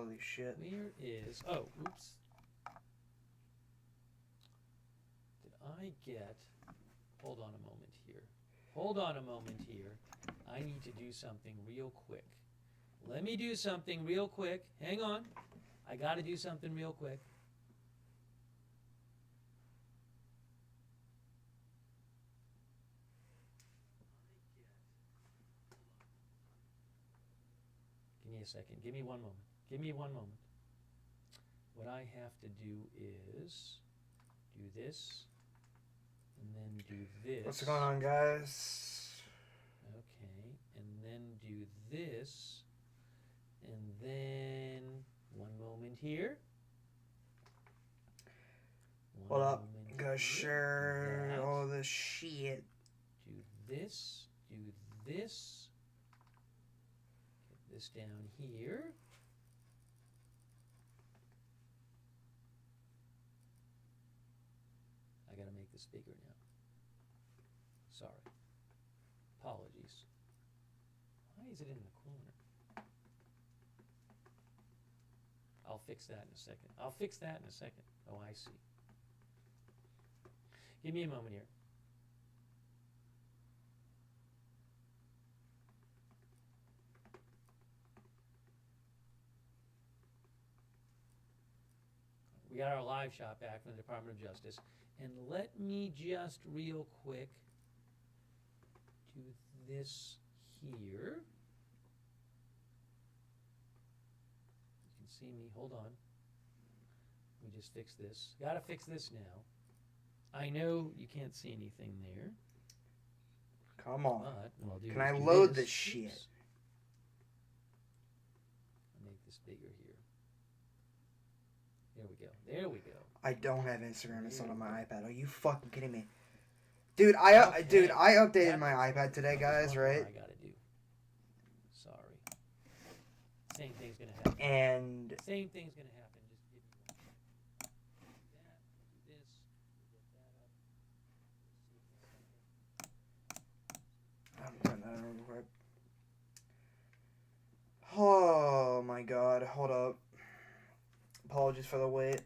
Holy shit. Where is... Oh, oops. Did I get... Hold on a moment here. Hold on a moment here. I need to do something real quick. Let me do something real quick. Hang on. I got to do something real quick. Give me a second. Give me one moment. Give me one moment. What I have to do is do this, and then do this. What's going on, guys? Okay, and then do this, and then one moment here. What up? Gotta share all this shit. Do this, do this. Get this down here. I gotta make this bigger now. Sorry. Apologies. Why is it in the corner? I'll fix that in a second. I'll fix that in a second. Oh, I see. Give me a moment here. We got our live shot back from the Department of Justice. And let me just real quick do this here. You can see me. Hold on. Let me just fix this. Gotta fix this now. I know you can't see anything there. Come on. But Can I load this shit? Oops. I'll make this bigger here. There we go. There we go. I don't have Instagram installed on my iPad. Are you fucking kidding me? Dude, I updated my iPad today, guys, right? I gotta do. Sorry. Same thing's gonna happen. And Same thing's gonna happen. Just give me one. That, do this, get that up. I'm turning that on real quick. Oh my god, hold up. Apologies for the wait.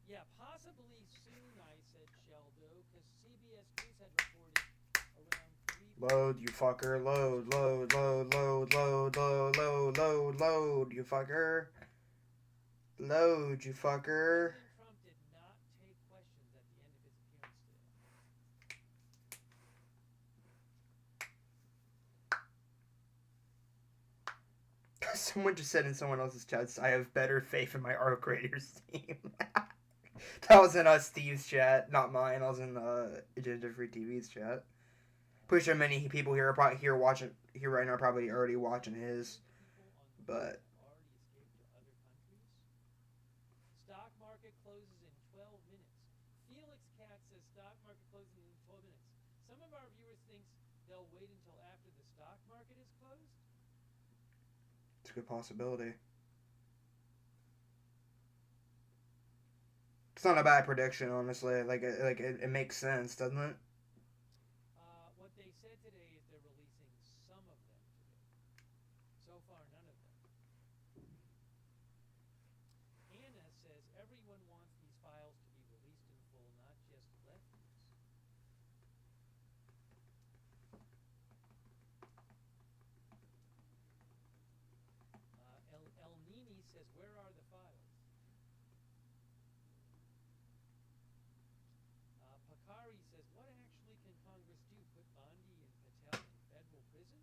Yeah, possibly soon, I said, Sheldo, because CBS News had reported around 3... Load, you fucker. Load, load, load, load, load, load, load, load, load, you fucker. Load, you fucker. President Trump did not take questions at the end of his appearance today. Someone just said in someone else's chat, I have better faith in my art creators team. That was in Steve's chat, not mine. I was in Agenda Free TV's chat. Pretty sure many people here are probably here right now are probably already watching his, but Stock market closes in 12 minutes. Felix Katz says stock market closes in 12 minutes. Some of our viewers think they'll wait until after the stock market is closed. it's a good possibility. It's not a bad prediction, honestly. It makes sense, doesn't it? What they said today is they're releasing some of them today. So far, none of them. Anna says everyone wants these files to be released in full, not just lefties. El Nini says, where are the files? Pakari says, what actually can Congress do? Put Bondi and Patel in federal prison?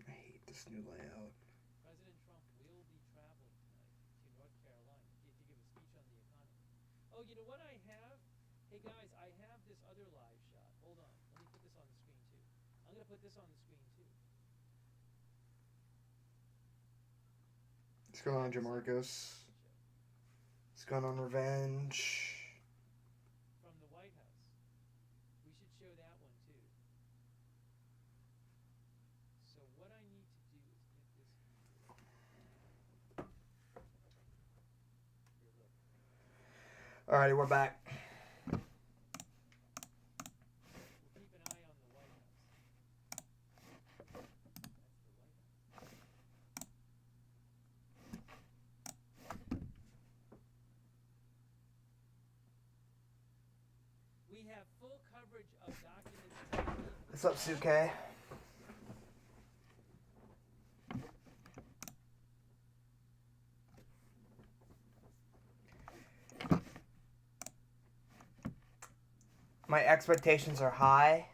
I hate this new layout. President Trump will be traveling tonight to North Carolina to give a speech on the economy. Oh, you know what I have? Hey guys, I have this other live shot. Hold on. Let me put this on the screen too. I'm going to put this on the screen too. What's going on, Jamarcus? What's going on, Revenge? From the White House. We should show that one too. So what I need to do is get this here. Alrighty, we're back. We'll keep an eye on the White House. That's the White House. We have full coverage of documents. What's up, Suke? My expectations are high,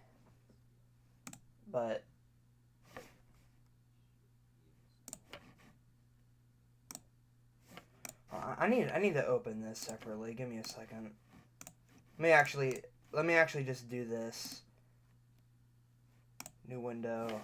but I need to open this separately. Give me a second. Let me actually just do this. New window.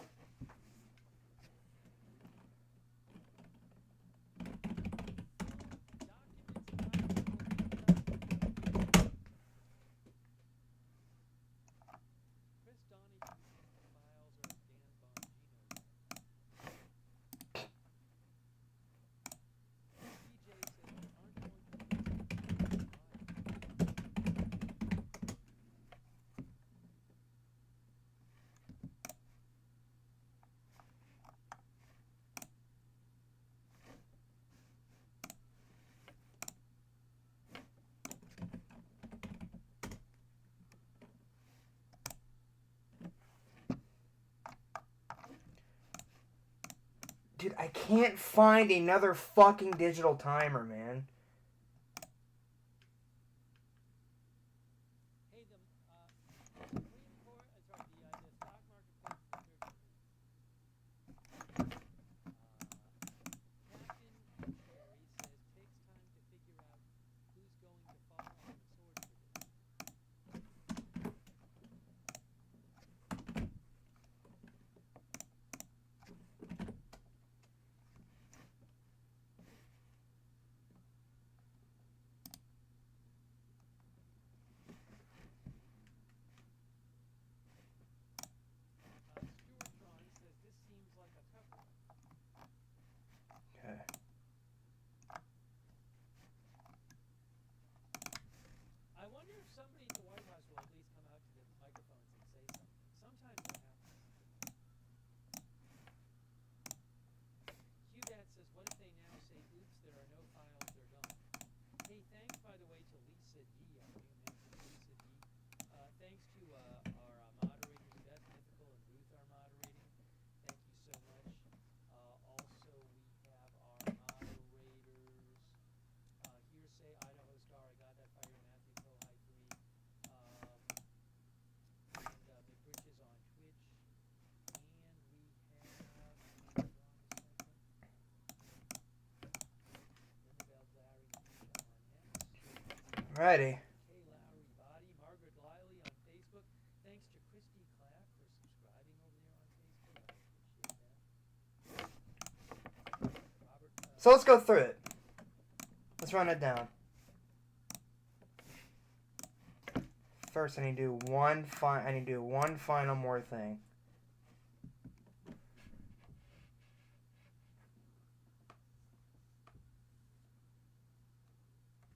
Dude, I can't find another fucking digital timer, man. Hey, the Supreme Court, sorry, the stock marketplace is Captain Perry says takes time to figure out who's going to fall on the sword for this. Stuartron says this seems like a cover-up. Okay. I wonder if somebody at the White House will at least come out to the microphones and say something. Sometimes that happens. Hugh says, what if they now say, oops, there are no files, they're gone. Hey, thanks, by the way, to Lisa D, our new member, Lisa D. Thanks to our moderators, Beth, Mythical, and Ruth are moderating. Thank you so much. Also, we have our moderators, Hearsay, Idaho Star, I got that fire, Matthew Pro, High 3, and Big Britches on Twitch. And we have, hold on a second, Linda Larry Misha on X. Alrighty. Kay Lowry Body, Margaret Liley on Facebook. Thanks to Christy Clapp for subscribing over there on Facebook. I appreciate that. Robert, So let's go through it. Let's run it down. First, I need to do one final more thing.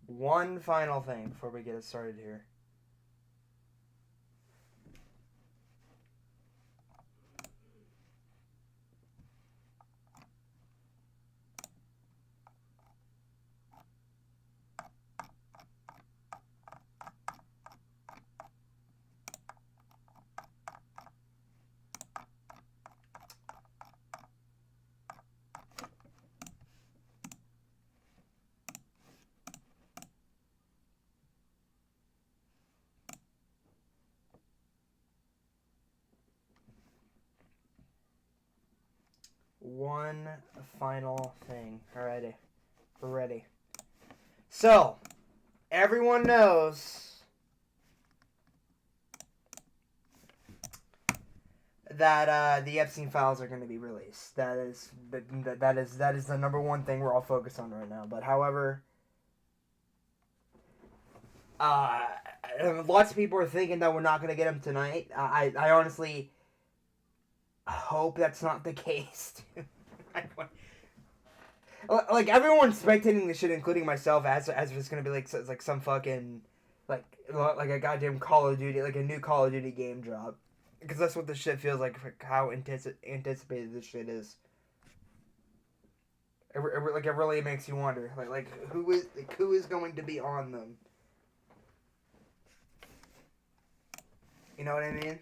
One final thing before we get it started here. One final thing. Alrighty. We're ready. So, everyone knows that the Epstein files are going to be released. That is the number one thing we're all focused on right now. But however, lots of people are thinking that we're not going to get them tonight. I honestly hope that's not the case. Like everyone's spectating this shit, including myself, as if it's gonna be like some fucking like a goddamn Call of Duty, like a new Call of Duty game drop, because that's what this shit feels like. How anticipated this shit is. It really makes you wonder, who is going to be on them. You know what I mean?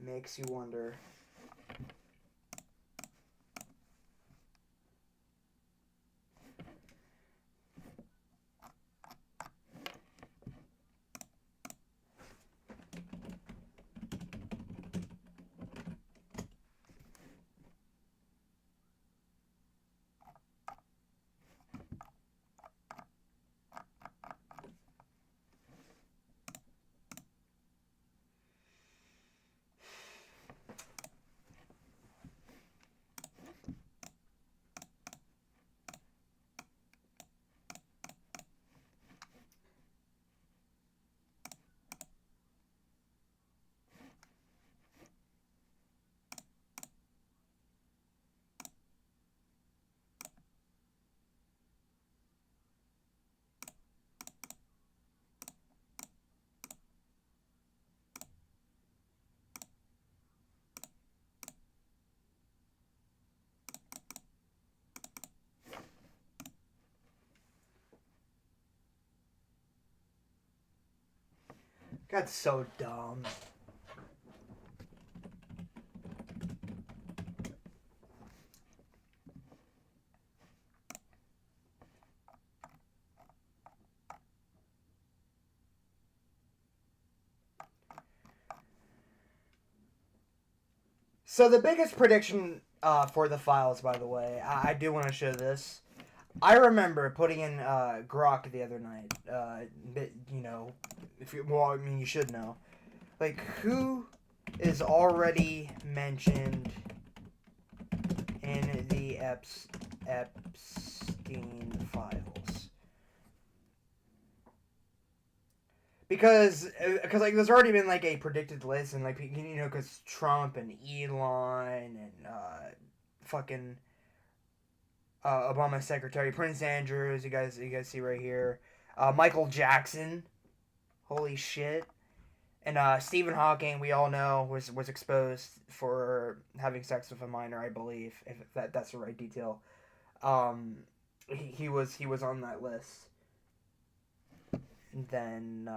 Makes you wonder. That's so dumb. So the biggest prediction for the files, by the way, I do want to show this. I remember putting in Grok the other night. You know, I mean, you should know. Like, who is already mentioned in the Epstein files? Because like there's already been like a predicted list, and like, you know, because Trump and Elon and fucking Obama's secretary Prince Andrews, you guys see right here, Michael Jackson, holy shit, and Stephen Hawking, we all know, was exposed for having sex with a minor, I believe, if that's the right detail. He was on that list. Then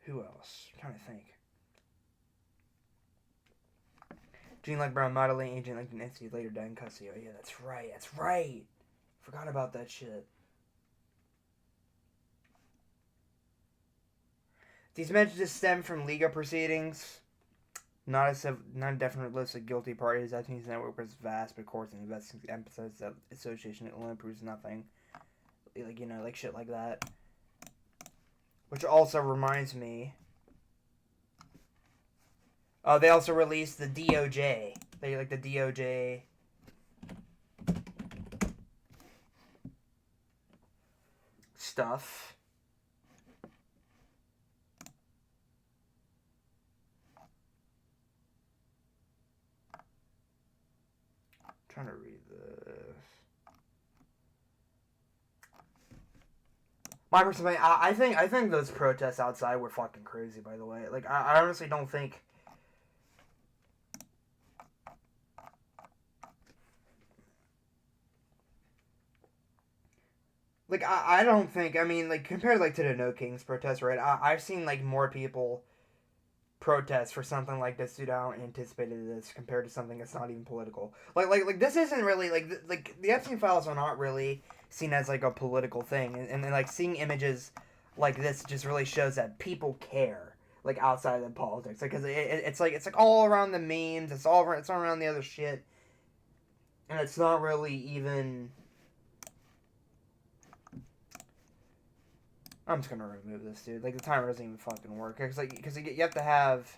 who else? I'm trying to think. Gene like Brown modeling agent like Nancy later died in custody. Oh yeah, that's right. Forgot about that shit. These messages stem from legal proceedings. Not a definite list of guilty parties. Epstein's network was vast, but courts and investigations emphasize that association alone proves nothing. Like, you know, like shit like that. Which also reminds me. They also released the DOJ. They like the DOJ. Stuff. I'm trying to read this. My personal opinion, I think those protests outside were fucking crazy. By the way, like I honestly don't think. Like I don't think, I mean, like compared like to the No Kings protest, right? I've seen like more people protest for something like this dude. I don't anticipated this compared to something that's not even political. Like this isn't really like the Epstein files are not really seen as like a political thing, and then like seeing images like this just really shows that people care, like outside of politics, like because it's like all around the memes, it's all around the other shit, and it's not really even. I'm just gonna remove this, dude. Like the timer doesn't even fucking work because you have to have.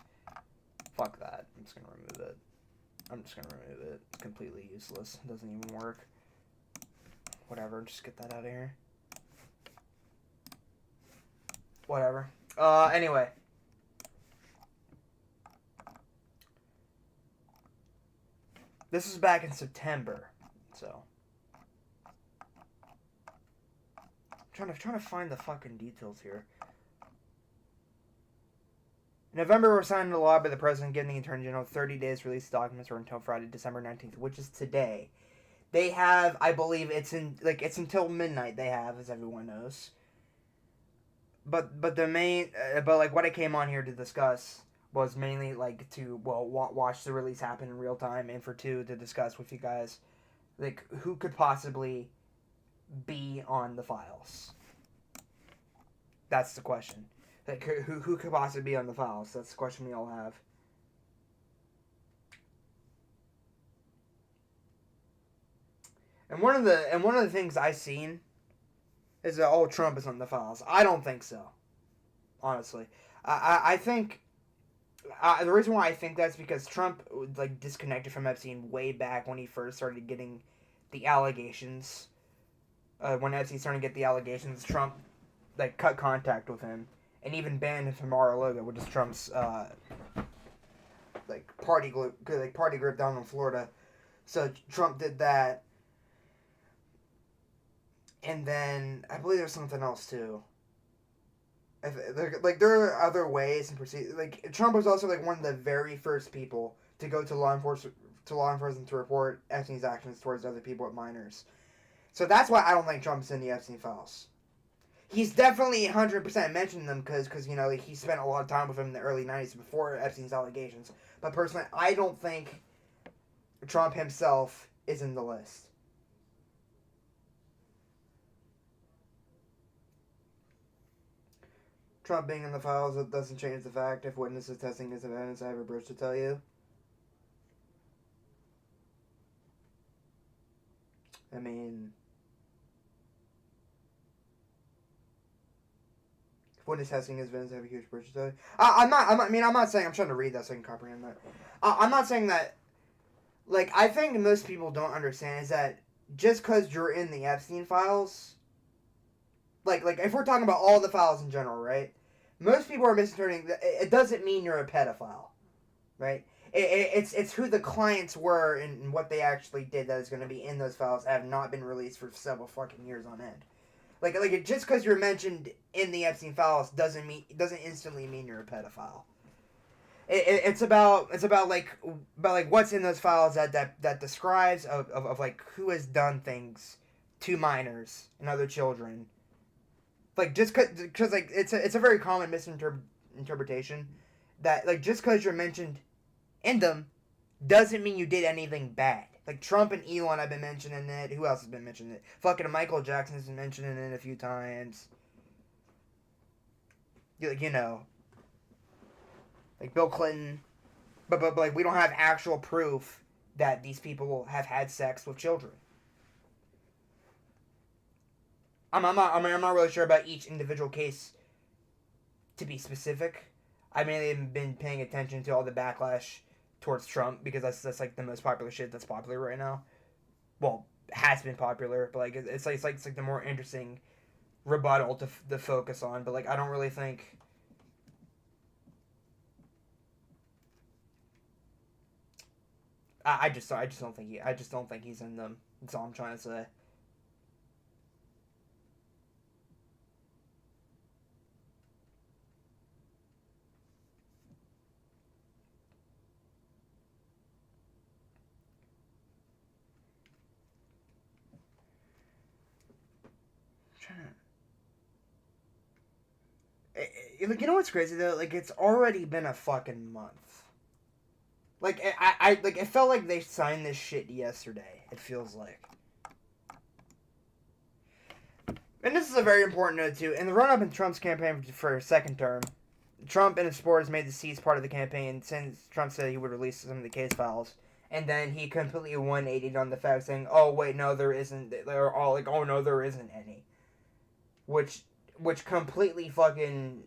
Fuck that. I'm just gonna remove it. I'm just gonna remove it. It's completely useless. It doesn't even work. Whatever, just get that out of here. Whatever. Anyway. This was back in September, so. I'm trying to find the fucking details here. In November, we're signed into law by the president giving the Attorney General 30 days to release documents or until Friday, December 19th, which is today. They have, I believe, it's until midnight they have, as everyone knows. But the main, what I came on here to discuss was mainly, to, watch the release happen in real time, and for two, to discuss with you guys, who could possibly be on the files. That's the question. Who could possibly be on the files? That's the question we all have. And one of the things I've seen is that Trump is on the files. I don't think so. Honestly, I think the reason why I think that's because Trump disconnected from Epstein way back when he first started getting the allegations. When Epstein started to get the allegations, Trump cut contact with him and even banned him from Mar-a-Lago, which is Trump's party group down in Florida. So Trump did that. And then I believe there's something else too. There are other ways and procedures. Trump was also one of the very first people to go to law enforcement to report Epstein's actions towards other people with minors. So that's why I don't think Trump's in the Epstein files. He's definitely 100% mentioned them because he spent a lot of time with him in the early 90s before Epstein's allegations. But personally, I don't think Trump himself is in the list. Trump being in the files, it doesn't change the fact if witnesses testing his evidence. I have a bridge to tell you. I mean, if witness testing his evidence, I have a huge bridge to tell you. I'm not saying, I'm trying to read that so I can comprehend that. I'm not saying that, I think most people don't understand is that just because you're in the Epstein files, if we're talking about all the files in general, right? Most people are misinterpreting that it doesn't mean you're a pedophile, right? It's who the clients were and what they actually did that is going to be in those files that have not been released for several fucking years on end. Just because you're mentioned in the Epstein files doesn't instantly mean you're a pedophile. It's about what's in those files that describes of who has done things to minors and other children. Just because it's a very common misinterpretation that just because you're mentioned in them doesn't mean you did anything bad. Trump and Elon have been mentioning it. Who else has been mentioning it? Fucking Michael Jackson has been mentioning it a few times. Bill Clinton. But we don't have actual proof that these people have had sex with children. I'm not really sure about each individual case to be specific. I mainly haven't been paying attention to all the backlash towards Trump because that's the most popular shit that's popular right now. Well, has been popular, but it's the more interesting rebuttal to focus on. But I don't really think. I just don't think he's in them. That's all I'm trying to say. You know what's crazy though? It's already been a fucking month. It felt like they signed this shit yesterday. It feels like. And this is a very important note too. In the run-up in Trump's campaign for a second term, Trump and his supporters made the seize part of the campaign since Trump said he would release some of the case files. And then he completely 180'd on the fact, saying, "Oh wait, no, there isn't." They're all "Oh no, there isn't any," which completely fucking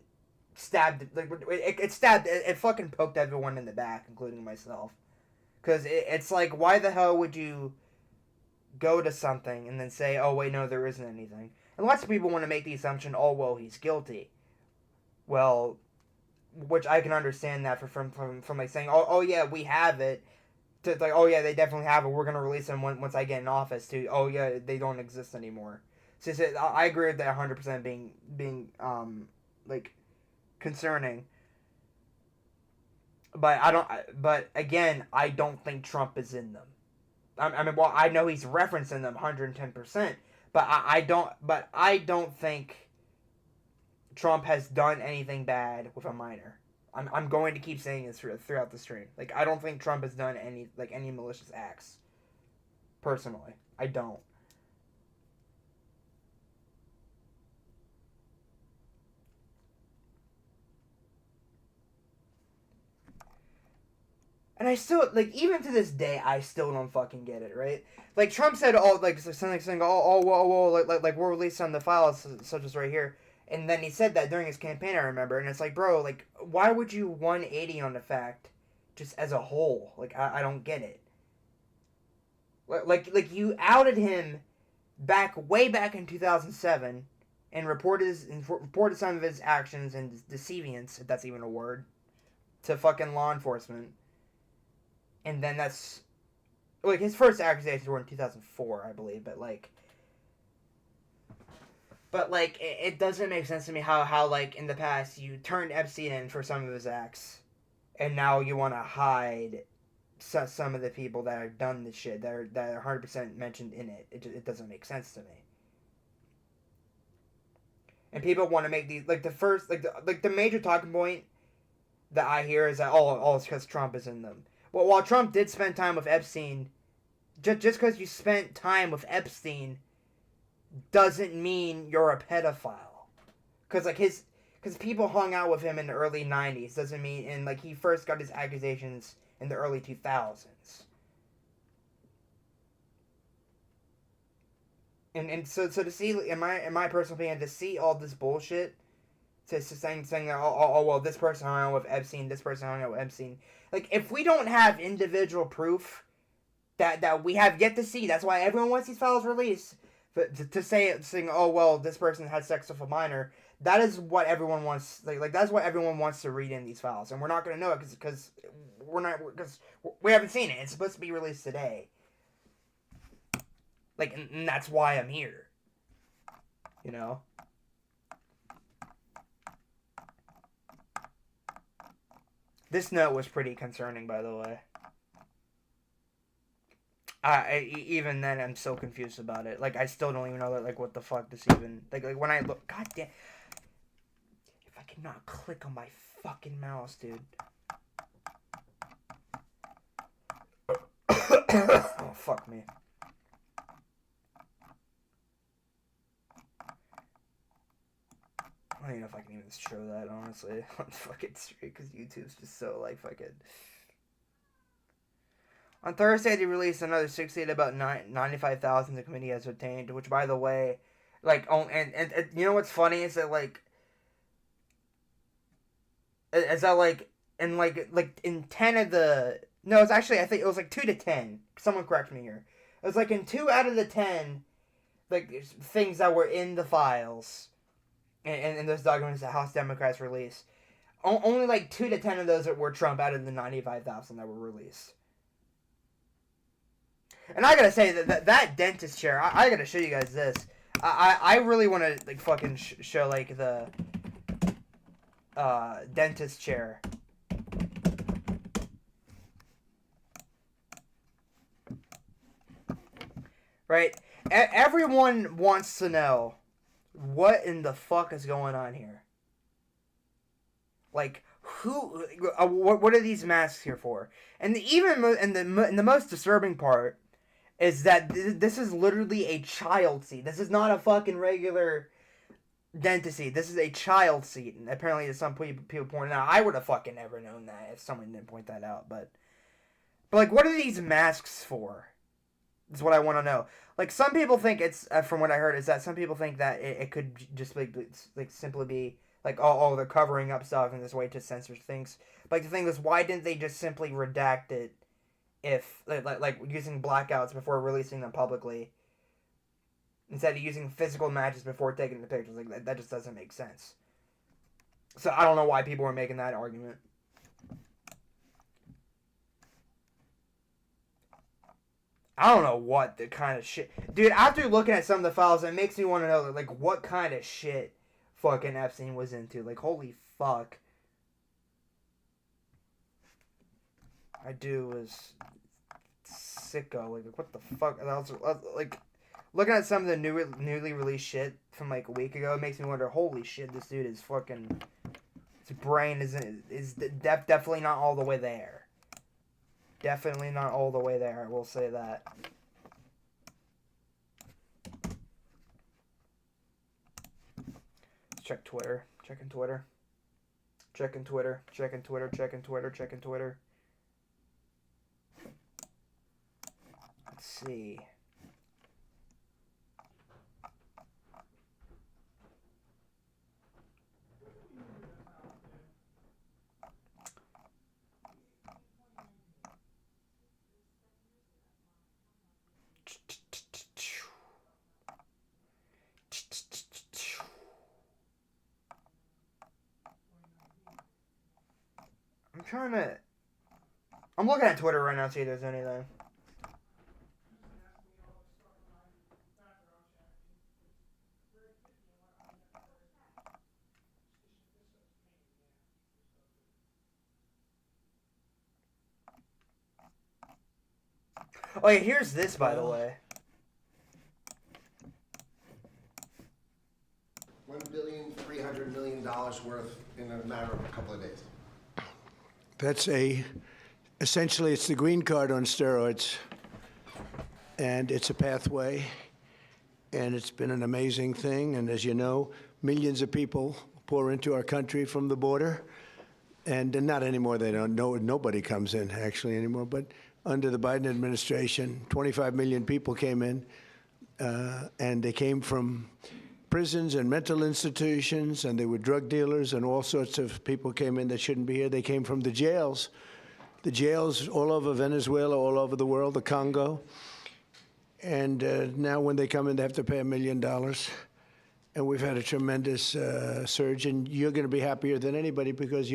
stabbed. It fucking poked everyone in the back, including myself, Because it's like, why the hell would you go to something and then say, oh, wait, no, there isn't anything? And lots of people want to make the assumption, oh, well, he's guilty. Well, which I can understand that from like saying, oh, yeah, we have it. To like, oh, yeah, they definitely have it. We're going to release them once I get in office. To, oh, yeah, they don't exist anymore. So I agree with that 100% being like, concerning. But I don't. But again, I don't think Trump is in them. I mean, well, I know he's referencing them 110%, but I don't. But I don't think Trump has done anything bad with a minor. I'm going to keep saying this throughout the stream. Like, I don't think Trump has done any malicious acts. Personally, I don't. And I still, like, even to this day, I still don't fucking get it, right? Like, Trump said, oh, like, something saying, like, we're releasing the files, such as right here. And then he said that during his campaign, I remember. And it's like, bro, like, why would you 180 on the fact just as a whole? Like, I don't get it. Like, you outed him way back in 2007 and reported some of his actions and deviance, if that's even a word, to fucking law enforcement. And then that's, like, his first accusations were in 2004, I believe, but it doesn't make sense to me how like, in the past, you turned Epstein in for some of his acts, and now you want to hide some of the people that have done this shit, that are 100% mentioned in it. It doesn't make sense to me. And people want to make these, like, the major talking point that I hear is that, oh, it's because Trump is in them. Well, while Trump did spend time with Epstein, just because you spent time with Epstein doesn't mean you're a pedophile. Because people hung out with him in the early 90s doesn't mean, and, like, he first got his accusations in the early 2000s. And so to see, in my personal opinion, to see all this bullshit, to saying that, well, this person hung out with Epstein, this person hung out with Epstein. Like, if we don't have individual proof that we have yet to see, that's why everyone wants these files released. But to saying, oh, well, this person had sex with a minor, that is what everyone wants. Like that's what everyone wants to read in these files, and we're not going to know it because we haven't seen it. It's supposed to be released today. Like, and that's why I'm here. You know. This note was pretty concerning, by the way. Even then, I'm so confused about it. Like, I still don't even know, like, what the fuck this even... Like when I look... God damn... If I cannot click on my fucking mouse, dude. Oh, fuck me. I don't even know if I can even show that, honestly, on fucking stream, because YouTube's just so, like, fucking... On Thursday, they released another 68 about 95,000 the committee has obtained, which, by the way, like, oh, and you know what's funny is that, like, in 10 of the, no, it's actually, I think it was, like, 2 to 10, someone correct me here, it was, like, in 2 out of the 10, like, things that were in the files, and those documents that House Democrats released, only, like, 2 to 10 of those were Trump out of the 95,000 that were released. And I gotta say that dentist chair, I gotta show you guys this. I really want to, like, fucking show, like, the dentist chair. Right? Everyone wants to know what in the fuck is going on here. Like, what are these masks here for? And the most disturbing part is that this is literally a child seat. This is not a fucking regular dentist seat. This is a child seat. And apparently, as some people pointed out, I would have fucking never known that if someone didn't point that out. But like, what are these masks for? Is what I want to know. Like, some people think it's, from what I heard, is that some people think that it could just like simply be like, oh, they're covering up stuff in this way to censor things. But like, the thing is, why didn't they just simply redact it if like using blackouts before releasing them publicly instead of using physical matches before taking the pictures. Like that just doesn't make sense. So I don't know why people were making that argument. I don't know what the kind of shit, dude. After looking at some of the files, it makes me want to know like what kind of shit fucking Epstein was into. Like holy fuck. I do was sicko. Like what the fuck? And I was like looking at some of the newly released shit from like a week ago. It makes me wonder. Holy shit, this dude is fucking. His brain is definitely not all the way there. Definitely not all the way there. I will say that. Let's check Twitter. Checking Twitter. Checking Twitter. Checking Twitter. Checking Twitter. Checking Twitter. Let's see. I'm looking at Twitter right now to see if there's anything. Oh yeah, here's this by the way. $1,300,000,000 worth in a matter of a couple of days. That's essentially it's the green card on steroids, and it's a pathway, and it's been an amazing thing. And as you know, millions of people pour into our country from the border, and not anymore. They don't know. Nobody comes in actually anymore. But under the Biden administration, 25 million people came in, and they came from prisons and mental institutions, and they were drug dealers, and all sorts of people came in that shouldn't be here. They came from the jails all over Venezuela, all over the world, the Congo. And now when they come in, they have to pay $1 million. And we've had a tremendous surge, and you're going to be happier than anybody because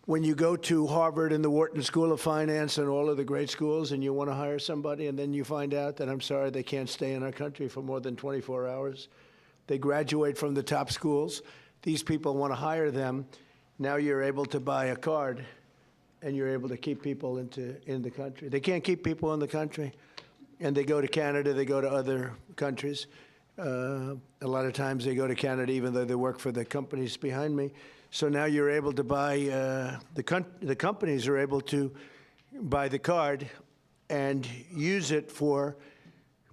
when you go to Harvard and the Wharton School of Finance and all of the great schools and you want to hire somebody, and then you find out that, I'm sorry, they can't stay in our country for more than 24 hours. They graduate from the top schools. These people want to hire them. Now you're able to buy a card, and you're able to keep people in the country. They can't keep people in the country, and they go to Canada. They go to other countries. A lot of times they go to Canada even though they work for the companies behind me. So now you're able to buy, the companies are able to buy the card and use it for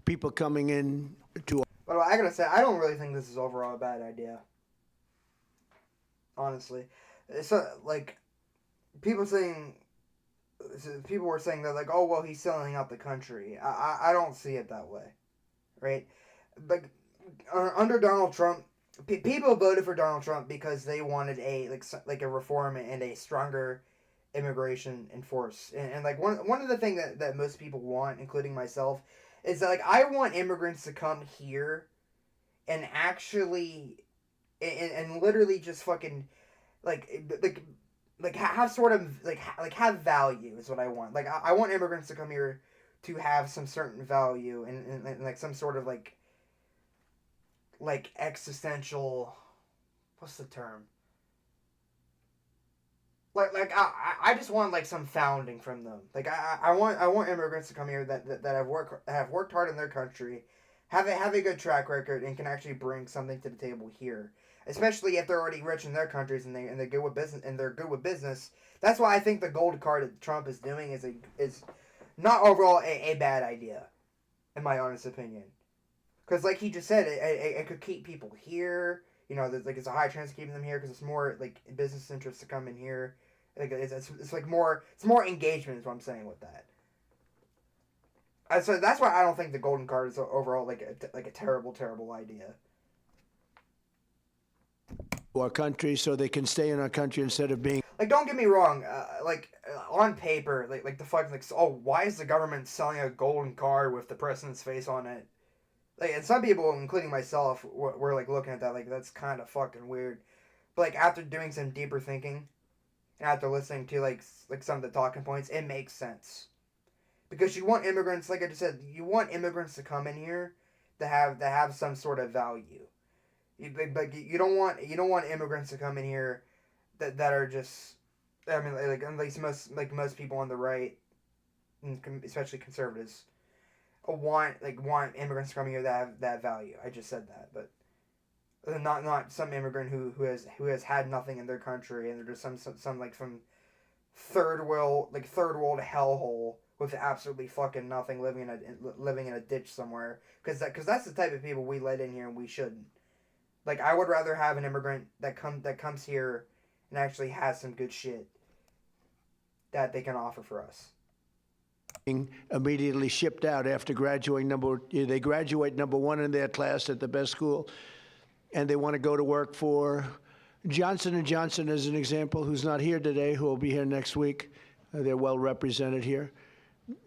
people coming in to. But I gotta say, I don't really think this is overall a bad idea. Honestly. It's like, people were saying that, like, oh, well, he's selling out the country. I don't see it that way. Right? But under Donald Trump, people voted for Donald Trump because they wanted a reform and a stronger immigration enforce. And like one of the things that most people want, including myself, is that, like, I want immigrants to come here and actually and literally just fucking like have sort of like have value is what I want. Like I want immigrants to come here to have some certain value and like some sort of like existential, what's the term? I just want like some founding from them. Like I want immigrants to come here that have worked hard in their country, have a good track record, and can actually bring something to the table here. Especially if they're already rich in their countries and they're good with business. That's why I think the gold card that Trump is doing is not overall a bad idea, in my honest opinion. Because like he just said, it could keep people here. You know, it's a high chance of keeping them here because it's more like business interests to come in here. Like it's more engagement is what I'm saying with that. So that's why I don't think the golden card is overall like a terrible idea. our country so they can stay in our country instead of being. Like, don't get me wrong. On paper, like the fuck, like, oh, why is the government selling a golden card with the president's face on it? Like, and some people, including myself, were like looking at that like that's kind of fucking weird. But like after doing some deeper thinking, and after listening to like some of the talking points, it makes sense. Because you want immigrants, like I just said, you want immigrants to come in here to have some sort of value. You don't want immigrants to come in here that are just, I mean, like at least most people on the right, especially conservatives, want immigrants coming here that have that value. I just said that, but not some immigrant who has had nothing in their country and they're just some like from third world hellhole with absolutely fucking nothing, living in a ditch somewhere. Because that's the type of people we let in here and we shouldn't. Like, I would rather have an immigrant that comes here and actually has some good shit that they can offer for us. Immediately shipped out after graduating they graduate number one in their class at the best school, and they want to go to work for Johnson & Johnson, as an example, who's not here today, who will be here next week. They're well represented here.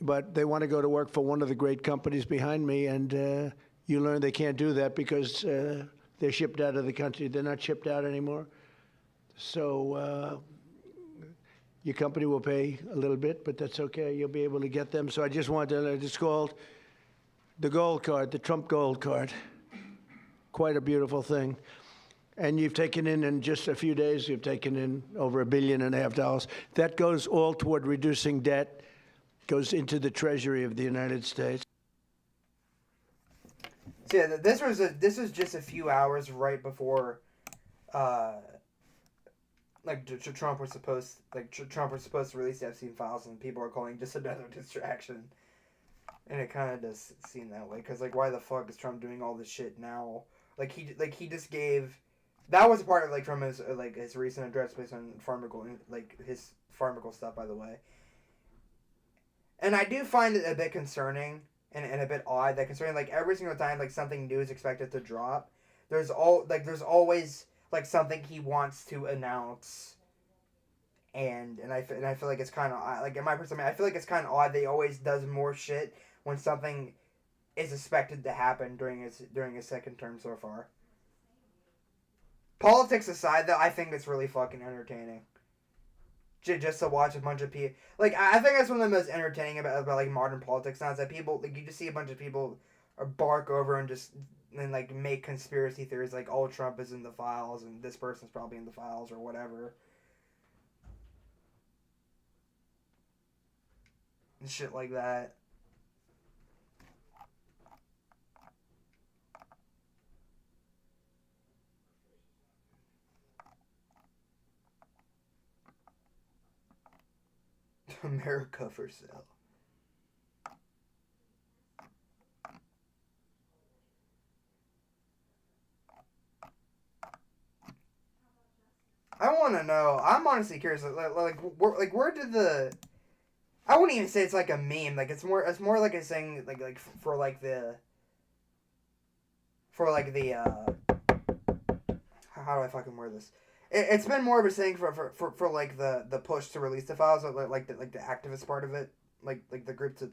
But they want to go to work for one of the great companies behind me, and you learn they can't do that because they're shipped out of the country. They're not shipped out anymore. So your company will pay a little bit, but that's okay. You'll be able to get them. So I just wanted to, it's called the gold card, the Trump gold card. Quite a beautiful thing. And you've taken in just a few days, you've taken in over $1.5 billion. That goes all toward reducing debt, goes into the Treasury of the United States. So yeah, this was just a few hours right before, Trump was supposed to release the Epstein files, and people are calling just another distraction. And it kind of does seem that way, because like, why the fuck is Trump doing all this shit now? He just gave. That was a part of from his his recent address based on his pharmaceutical stuff, by the way. And I do find it a bit concerning and a bit odd that concerning every single time something new is expected to drop, there's always something he wants to announce, and I feel like it's kind of in my perspective, I feel like it's kind of odd that he always does more shit when something is expected to happen during his second term so far. Politics aside, though, I think it's really fucking entertaining. Just to watch a bunch of people. I think that's one of the most entertaining about modern politics now, is that people, you just see a bunch of people bark over and make conspiracy theories oh, Trump is in the files and this person's probably in the files or whatever. And shit like that. America for sale. I want to know. I'm honestly curious. Where did the? I wouldn't even say it's like a meme. It's more like a saying for how do I fucking word this? It's been more of a thing for the push to release the files, like the activist part of it, like the group to.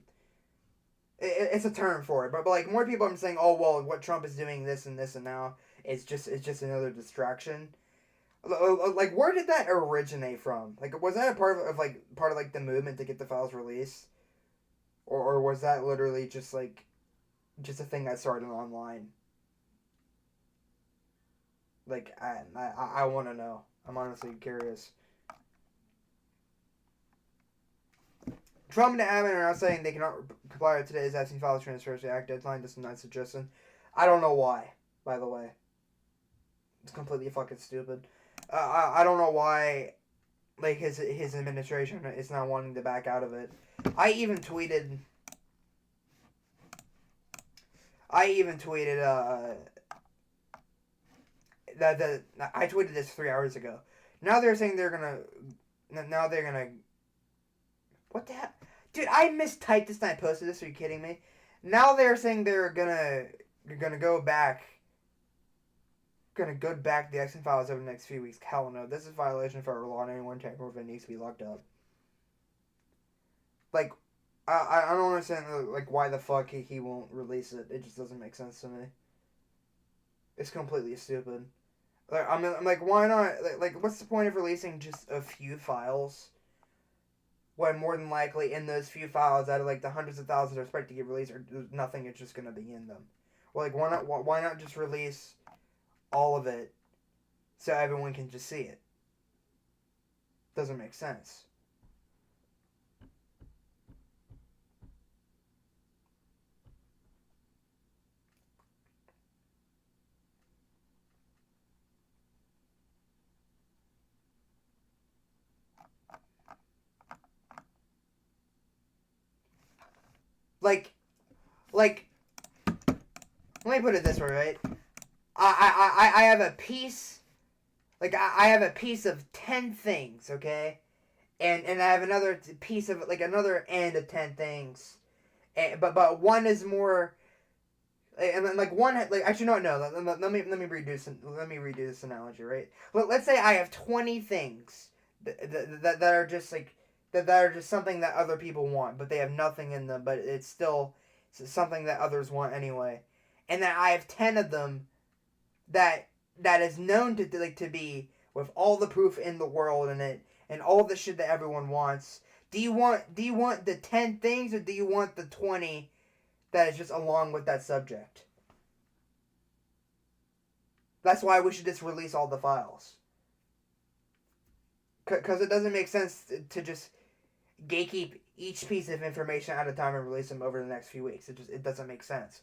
It's a term for it, but more people are saying, oh well, what Trump is doing this and now, it's just another distraction. Where did that originate from? Was that a part of the movement to get the files released, or was that literally just a thing that started online? I want to know. I'm honestly curious. Trump and Abbott are now saying they cannot comply with today's Epstein Files Transparency Act deadline. This is not suggestion. I don't know why, by the way. It's completely fucking stupid. I don't know why, his administration is not wanting to back out of it. I even tweeted, I tweeted this 3 hours ago. Now they're saying they're gonna. What the hell? Dude, I mistyped this and I posted this. Are you kidding me? Now they're saying they're gonna go back gonna go back to the Epstein files over the next few weeks. Hell no. This is violation for federal law and anyone tampering with it needs to be locked up. Like, I don't understand like why the fuck he won't release it. It just doesn't make sense to me. It's completely stupid. Like I'm like, why not? Like what's the point of releasing just a few files when more than likely in those few files out of like the hundreds of thousands that are expected to get released, or nothing is just gonna be in them. Well, like why not just release all of it so everyone can just see it? Doesn't make sense. Like, let me put it this way, right? I have a piece, like I have a piece of 10 things, okay, and I have another piece of like another end of 10 things, but one is more, and then like one like actually no, let me redo this analogy, right? Let's say I have 20 things that are just like that are just something that other people want, but they have nothing in them, but it's still something that others want anyway, and then I have 10 of them that is known to be with all the proof in the world in it and all the shit that everyone wants. Do you want the 10 things, or do you want the 20 that is just along with that subject? That's why we should just release all the files. Because it doesn't make sense to just gatekeep each piece of information at a time and release them over the next few weeks. It doesn't make sense.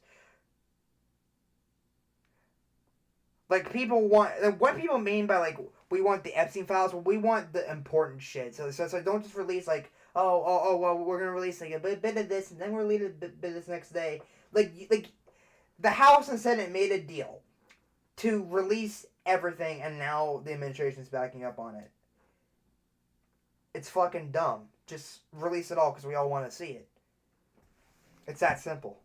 Like, people want, what people mean by like we want the Epstein files, well, we want the important shit. So don't just release like well, we're gonna release like a bit of this and then we'll release a bit of this next day. Like the House and Senate made a deal to release everything, and now the administration's backing up on it. It's fucking dumb. Just release it all because we all want to see it. It's that simple.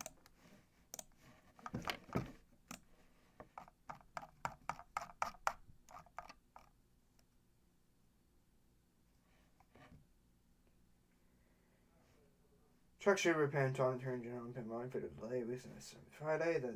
Chuck should repent on Attorney General and Pin for the delay, at least on Friday. That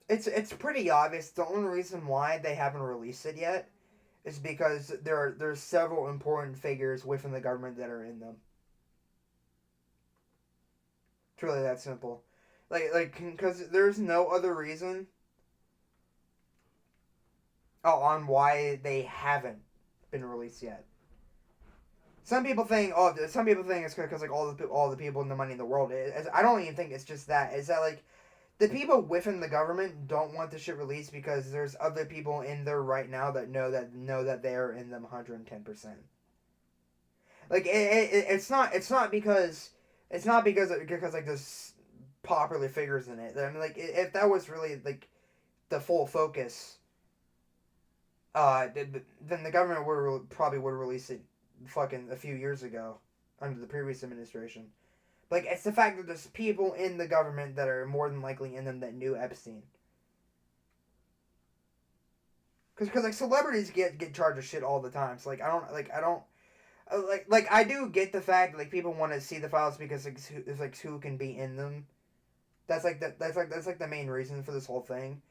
it's pretty obvious. The only reason why they haven't released it yet is because there's several important figures within the government that are in them. It's really that simple. Because there's no other reason on why they haven't been released yet. Some people think it's because like all the people and the money in the world. I don't even think it's just that. It's that like the people within the government don't want the shit released because there's other people in there right now that know that they are in them 110%. Like it's not because like there's popular figures in it. I mean, like if that was really like the full focus, then the government probably would release it fucking a few years ago under the previous administration. Like, it's the fact that there's people in the government that are more than likely in them that knew Epstein. Because like celebrities get charged of shit all the time. So like I do get the fact that like people want to see the files because like who can be in them. That's like the main reason for this whole thing.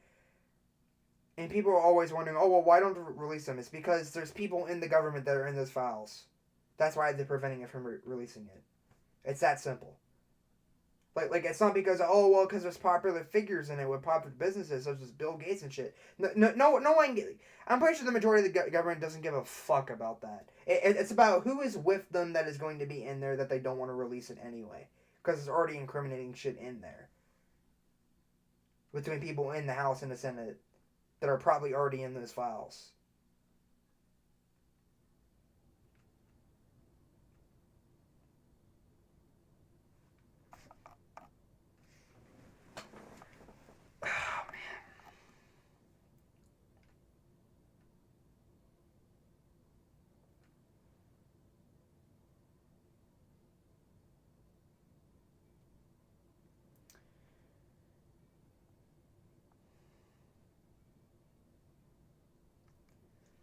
And people are always wondering, oh well, why don't we release them? It's because there's people in the government that are in those files. That's why they're preventing it from releasing it. It's that simple. Like it's not because because there's popular figures in it with popular businesses such as Bill Gates and shit. No one. I'm pretty sure the majority of the government doesn't give a fuck about that. It's about who is with them that is going to be in there that they don't want to release it anyway, because there's already incriminating shit in there between people in the House and the Senate that are probably already in those files.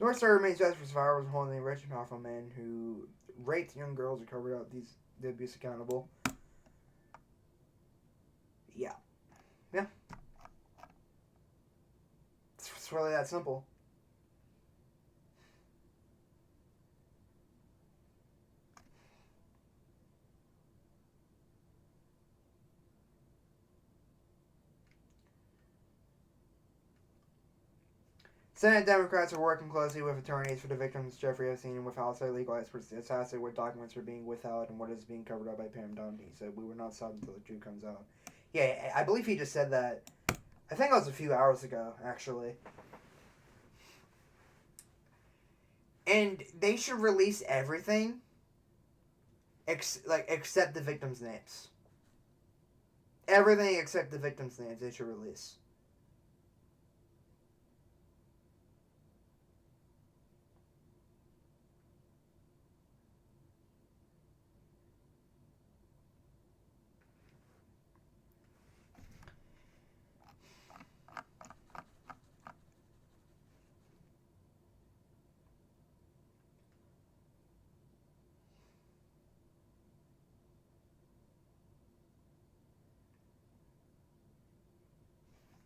North Star remains best for survivors holding the rich and powerful men who raped young girls or covered up the abuse accountable. Yeah. Yeah. It's really that simple. Senate Democrats are working closely with attorneys for the victims Jeffrey Epstein and with outside legal experts to assess what documents are being withheld and what is being covered up by Pam Dunn. He said, "We will not stop until the truth comes out." Yeah, I believe he just said that. I think that was a few hours ago, actually. And they should release everything, except the victims' names. Everything except the victims' names they should release.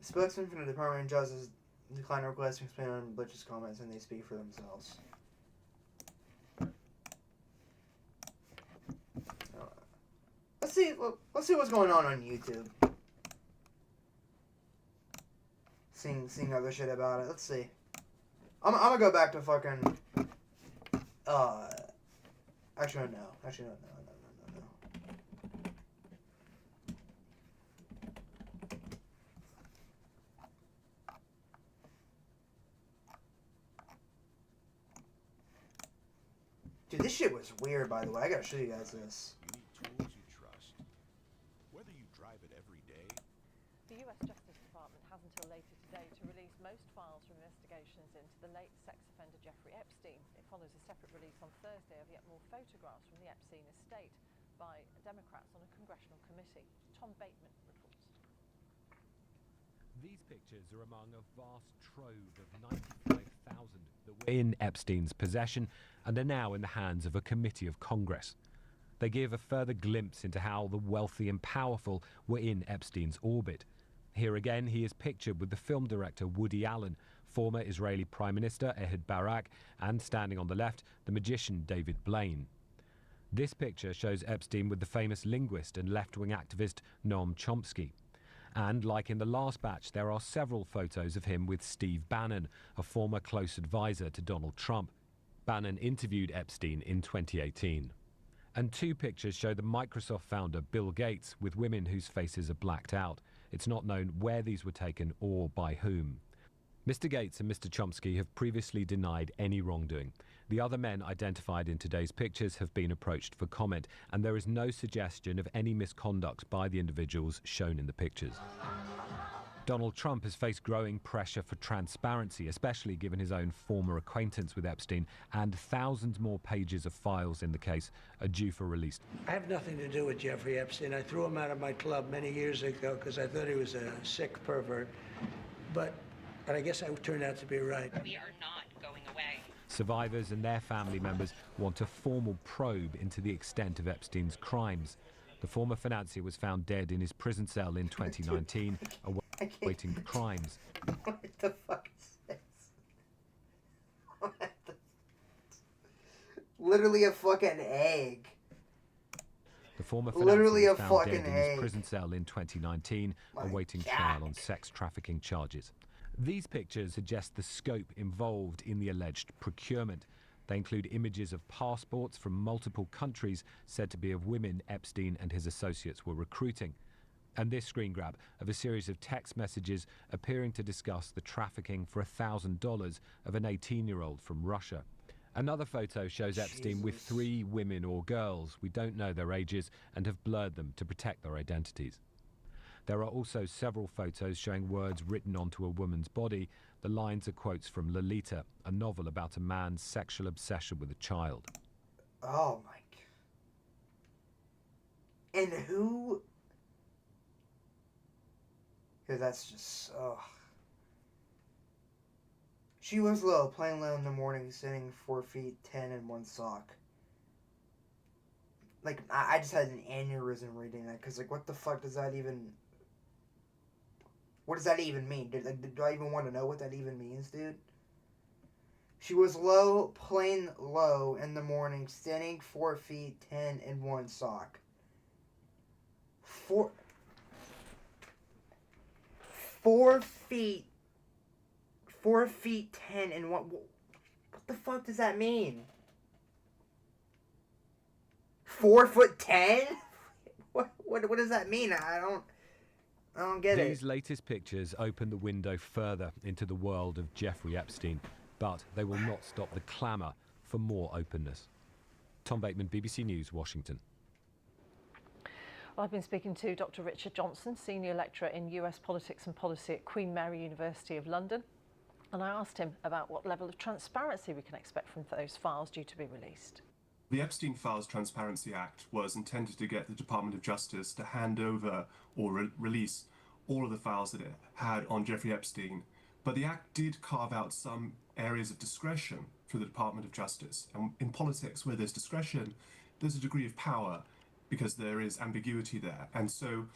Spokesman from the Department of Justice declined a request to expand on Butch's comments, and they speak for themselves. Let's see what's going on YouTube. Seeing other shit about it. Let's see. I'm gonna go back to fucking. Actually no. Dude, this shit was weird, by the way. I gotta show you guys this. You need tools you trust. Whether you drive it every day. The US Justice Department has until later today to release most files from investigations into the late sex offender Jeffrey Epstein. It follows a separate release on Thursday of yet more photographs from the Epstein estate by Democrats on a congressional committee. Tom Bateman reports. These pictures are among a vast trove of 95,000 that were in Epstein's possession and are now in the hands of a committee of Congress. They give a further glimpse into how the wealthy and powerful were in Epstein's orbit. Here again, he is pictured with the film director Woody Allen, former Israeli Prime Minister Ehud Barak, and standing on the left, the magician David Blaine. This picture shows Epstein with the famous linguist and left-wing activist Noam Chomsky. And like in the last batch, there are several photos of him with Steve Bannon, a former close advisor to Donald Trump. Bannon interviewed Epstein in 2018. And two pictures show the Microsoft founder Bill Gates with women whose faces are blacked out. It's not known where these were taken or by whom. Mr. Gates and Mr. Chomsky have previously denied any wrongdoing. The other men identified in today's pictures have been approached for comment, and there is no suggestion of any misconduct by the individuals shown in the pictures. Donald Trump has faced growing pressure for transparency, especially given his own former acquaintance with Epstein, and thousands more pages of files in the case are due for release. I have nothing to do with Jeffrey Epstein. I threw him out of my club many years ago because I thought he was a sick pervert. But I guess I turned out to be right. We are not going away. Survivors and their family members want a formal probe into the extent of Epstein's crimes. The former financier was found dead in his prison cell in 2019, awaiting the crimes. What the fuck is this? Literally a fucking egg. The former Literally financier a was found fucking dead in egg. his prison cell in 2019, My awaiting God. trial on sex trafficking charges. These pictures suggest the scope involved in the alleged procurement. They include images of passports from multiple countries said to be of women Epstein and his associates were recruiting. And this screen grab of a series of text messages appearing to discuss the trafficking for $1,000 of an 18-year-old from Russia. Another photo shows Epstein with 3 women or girls. We don't know their ages and have blurred them to protect their identities. There are also several photos showing words written onto a woman's body. The lines are quotes from Lolita, a novel about a man's sexual obsession with a child. Oh my god. And who? Yeah, that's just. Oh. She was low, playing low in the morning, sitting 4 feet 10 in one sock. Like, I just had an aneurysm reading that, because, like, what the fuck does that even... What does that even mean? Do I even want to know what that even means, dude? She was low, plain low in the morning, standing 4 feet 10 in one sock. 4 feet 4 feet 10 in one. What the fuck does that mean? 4 foot 10? What does that mean? I don't get it. These latest pictures open the window further into the world of Jeffrey Epstein, but they will not stop the clamour for more openness. Tom Bateman, BBC News, Washington. Well, I've been speaking to Dr. Richard Johnson, Senior Lecturer in US Politics and Policy at Queen Mary University of London, and I asked him about what level of transparency we can expect from those files due to be released. The Epstein Files Transparency Act was intended to get the Department of Justice to hand over or release all of the files that it had on Jeffrey Epstein, but the Act did carve out some areas of discretion for the Department of Justice. And in politics, where there's discretion, there's a degree of power because there is ambiguity there. And so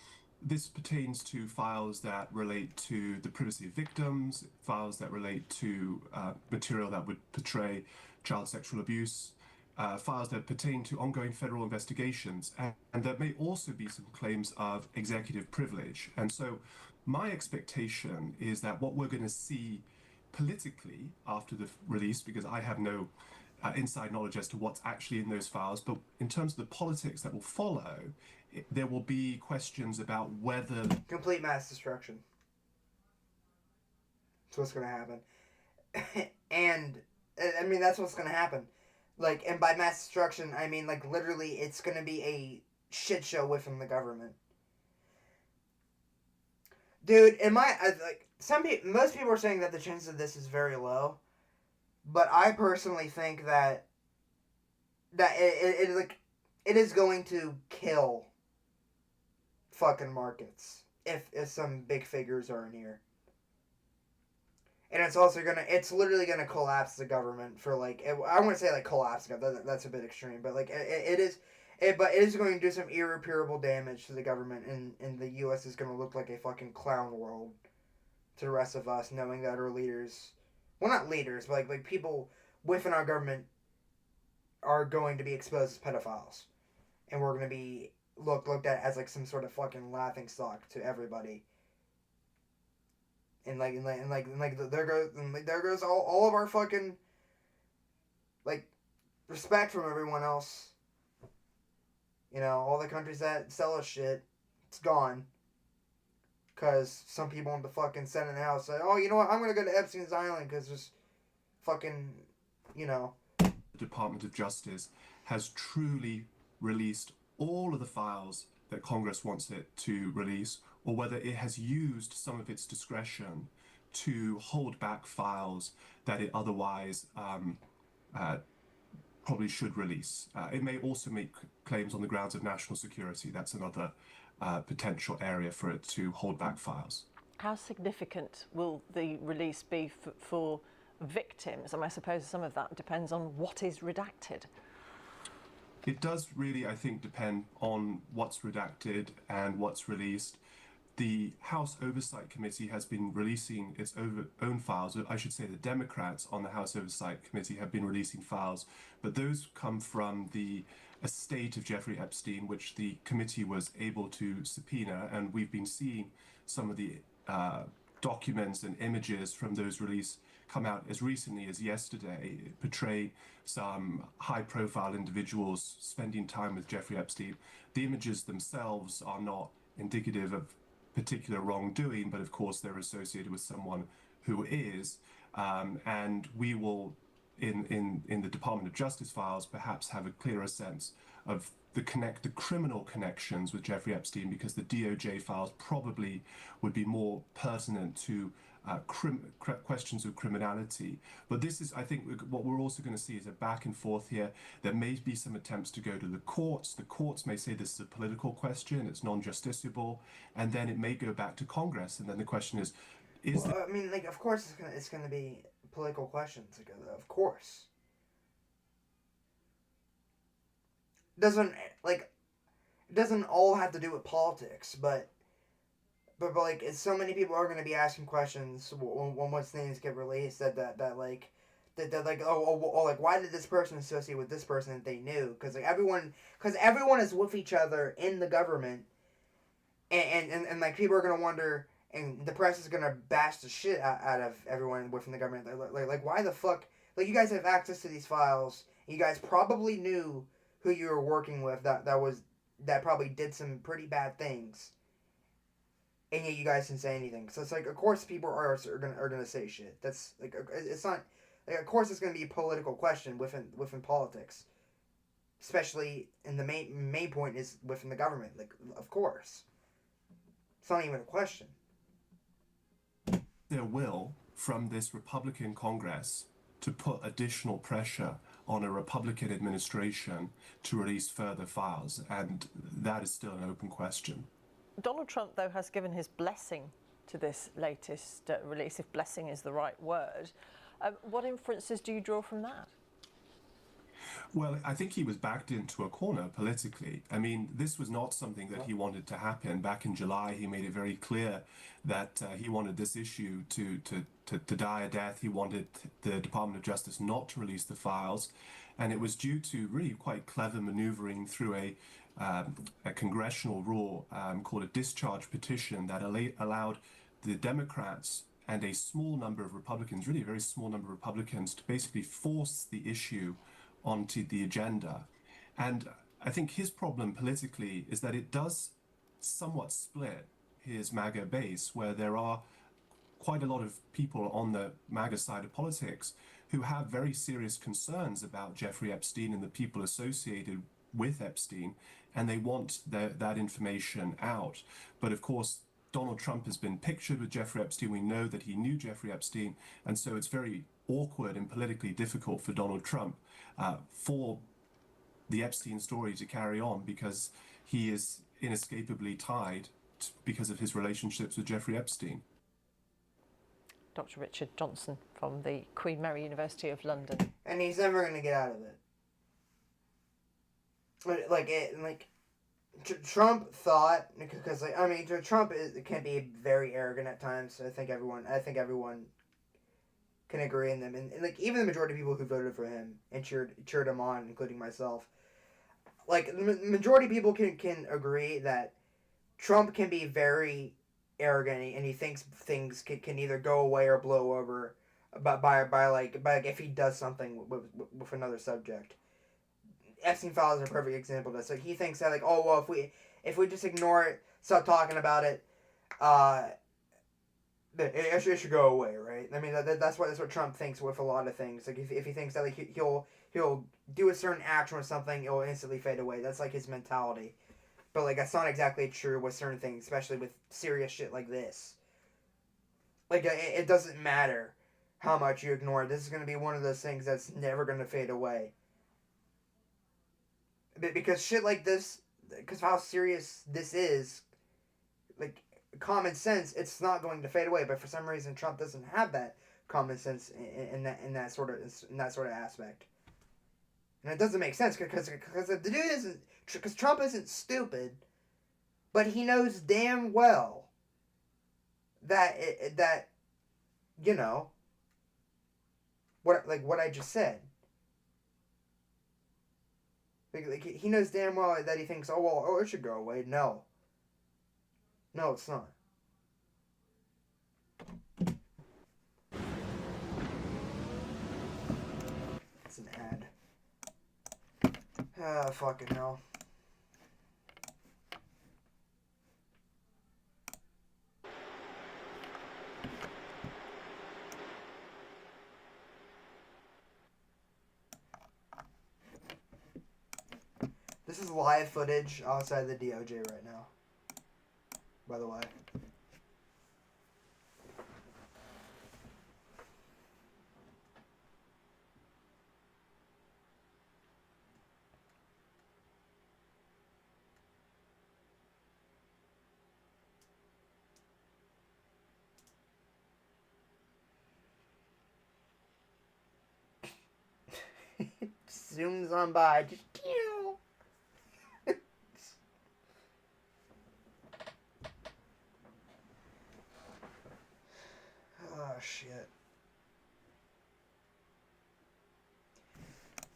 this pertains to files that relate to the privacy of victims, files that relate to material that would portray child sexual abuse, files that pertain to ongoing federal investigations, and there may also be some claims of executive privilege. And so my expectation is that what we're going to see politically after the release, because I have no inside knowledge as to what's actually in those files, but in terms of the politics that will follow, there will be questions about whether... Complete mass destruction. That's what's going to happen. And, I mean, that's what's going to happen. Like, and by mass destruction, I mean, like, literally, it's going to be a shit show within the government. Dude, most people are saying that the chance of this is very low, but I personally think that it is going to kill fucking markets if some big figures are in here. And it's literally gonna collapse the government for, like, I wouldn't say, like, collapse, that's a bit extreme, but, like, it is going to do some irreparable damage to the government, and the U.S. is gonna look like a fucking clown world to the rest of us, knowing that our leaders, well, not leaders, but, like people within our government are going to be exposed as pedophiles. And we're gonna be looked at as, like, some sort of fucking laughingstock to everybody. And there goes all of our fucking, like, respect from everyone else. You know, all the countries that sell us shit, it's gone. Because some people in the fucking Senate and House say, oh, you know what, I'm going to go to Epstein's Island because there's fucking, you know. The Department of Justice has truly released all of the files that Congress wants it to release, or whether it has used some of its discretion to hold back files that it otherwise probably should release. It may also make claims on the grounds of national security. That's another potential area for it to hold back files. How significant will the release be for victims? And I suppose some of that depends on what is redacted. It does really, I think, depend on what's redacted and what's released. The House Oversight Committee has been releasing its own files. I should say the Democrats on the House Oversight Committee have been releasing files, but those come from the estate of Jeffrey Epstein, which the committee was able to subpoena, and we've been seeing some of the documents and images from those releases come out as recently as yesterday, portray some high-profile individuals spending time with Jeffrey Epstein. The images themselves are not indicative of particular wrongdoing, but of course they're associated with someone who is, and we will, in the Department of Justice files, perhaps have a clearer sense of the criminal connections with Jeffrey Epstein, because the DOJ files probably would be more pertinent to questions of criminality. But this is, I think, what we're also going to see is a back and forth here. There may be some attempts to go to the courts. The courts may say this is a political question, it's non-justiciable, and then it may go back to Congress. And then the question is well, I mean, like, of course it's gonna be political questions. Of course, doesn't like it doesn't all have to do with politics, but like so many people are going to be asking questions when once things get released that like like like why did this person associate with this person that they knew, because like everyone is with each other in the government, and like people are going to wonder, and the press is going to bash the shit out of everyone within the government, like why the fuck, like you guys have access to these files, you guys probably knew who you were working with that probably did some pretty bad things, and yet you guys didn't say anything. So it's like, of course, people are gonna say shit. That's like, it's not like, of course, it's gonna be a political question within politics, especially in the main point is within the government. Like, of course, it's not even a question. There will from this Republican Congress to put additional pressure on a Republican administration to release further files, and that is still an open question. Donald Trump, though, has given his blessing to this latest release, if blessing is the right word. What inferences do you draw from that? Well, I think he was backed into a corner politically. I mean, this was not something that he wanted to happen. Back in July, he made it very clear that he wanted this issue to die a death. He wanted the Department of Justice not to release the files. And it was due to really quite clever maneuvering through a congressional rule called a discharge petition that allowed the Democrats and a small number of Republicans, really a very small number of Republicans, to basically force the issue onto the agenda. And I think his problem politically is that it does somewhat split his MAGA base, where there are quite a lot of people on the MAGA side of politics who have very serious concerns about Jeffrey Epstein and the people associated with Epstein, and they want that information out. But of course, Donald Trump has been pictured with Jeffrey Epstein. We know that he knew Jeffrey Epstein, and so it's very awkward and politically difficult for Donald Trump for the Epstein story to carry on, because he is inescapably tied because of his relationships with Jeffrey Epstein. Dr. Richard Johnson from the Queen Mary University of London. And he's never going to get out of it. Trump thought, because like, I mean, Trump can be very arrogant at times. I think everyone can agree in them, and like even the majority of people who voted for him and cheered him on, including myself. Like the majority of people can agree that Trump can be very arrogant, and he thinks things can either go away or blow over, by if he does something with another subject. Epstein files are a perfect example of this. Like he thinks that like, oh well, if we just ignore it, stop talking about it, it should go away, right? I mean that's what Trump thinks with a lot of things. Like if he thinks that like he'll do a certain action or something, it'll instantly fade away. That's like his mentality. But like that's not exactly true with certain things, especially with serious shit like this. Like it doesn't matter how much you ignore it. This is gonna be one of those things that's never gonna fade away. Because shit like this, because of how serious this is, like common sense, it's not going to fade away. But for some reason, Trump doesn't have that common sense in that sort of aspect, and it doesn't make sense because the dude isn't, because Trump isn't stupid, but he knows damn well that you know what I just said. Like he knows damn well that he thinks, it should go away. No, it's not. It's an ad. Ah, fucking hell. This is live footage outside the DOJ right now, by the way. zooms on by. Just oh shit.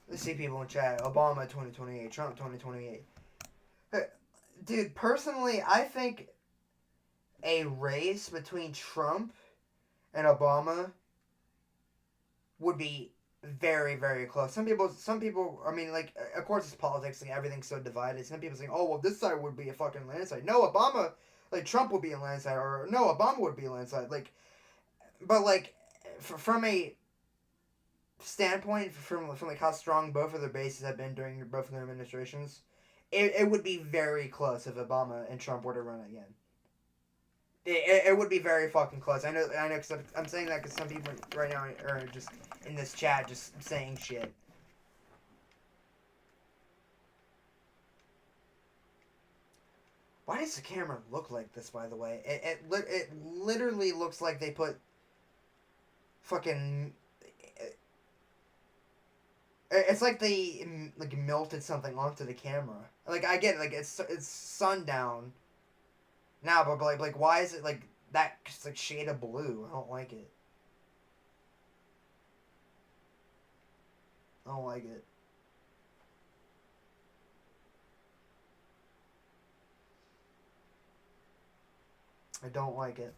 Let's see people in chat. Obama 2028, Trump 2028. Dude, personally, I think a race between Trump and Obama would be very, very close. Some people, I mean, like, of course it's politics and everything's so divided. Some people saying, oh, well, this side would be a fucking landslide. No, Obama, like, Trump would be a landslide, or no, Obama would be a landslide. Like, but, like, from a standpoint, from like how strong both of their bases have been during both of their administrations, it would be very close if Obama and Trump were to run again. It would be very fucking close. I know, cause I'm saying that because some people right now are just in this chat just saying shit. Why does the camera look like this, by the way? It literally looks like they put fucking... It's like they like melted something onto the camera. Like, I get it, like it's sundown now, but like why is it like that like shade of blue? I don't like it. I don't like it. I don't like it.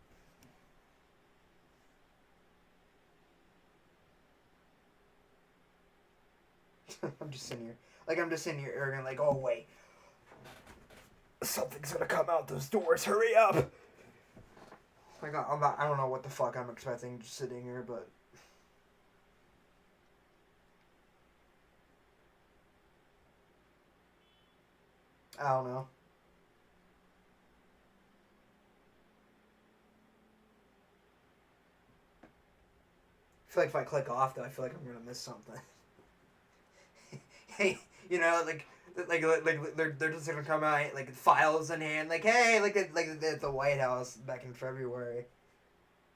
I'm just sitting here arrogant, like, oh wait, something's gonna come out those doors. Hurry up! Like, I don't know what the fuck I'm expecting just sitting here, but I don't know. I feel like if I click off, though, I feel like I'm gonna miss something. Hey, you know, like they're just gonna come out like files in hand, like, hey, like at the White House back in February.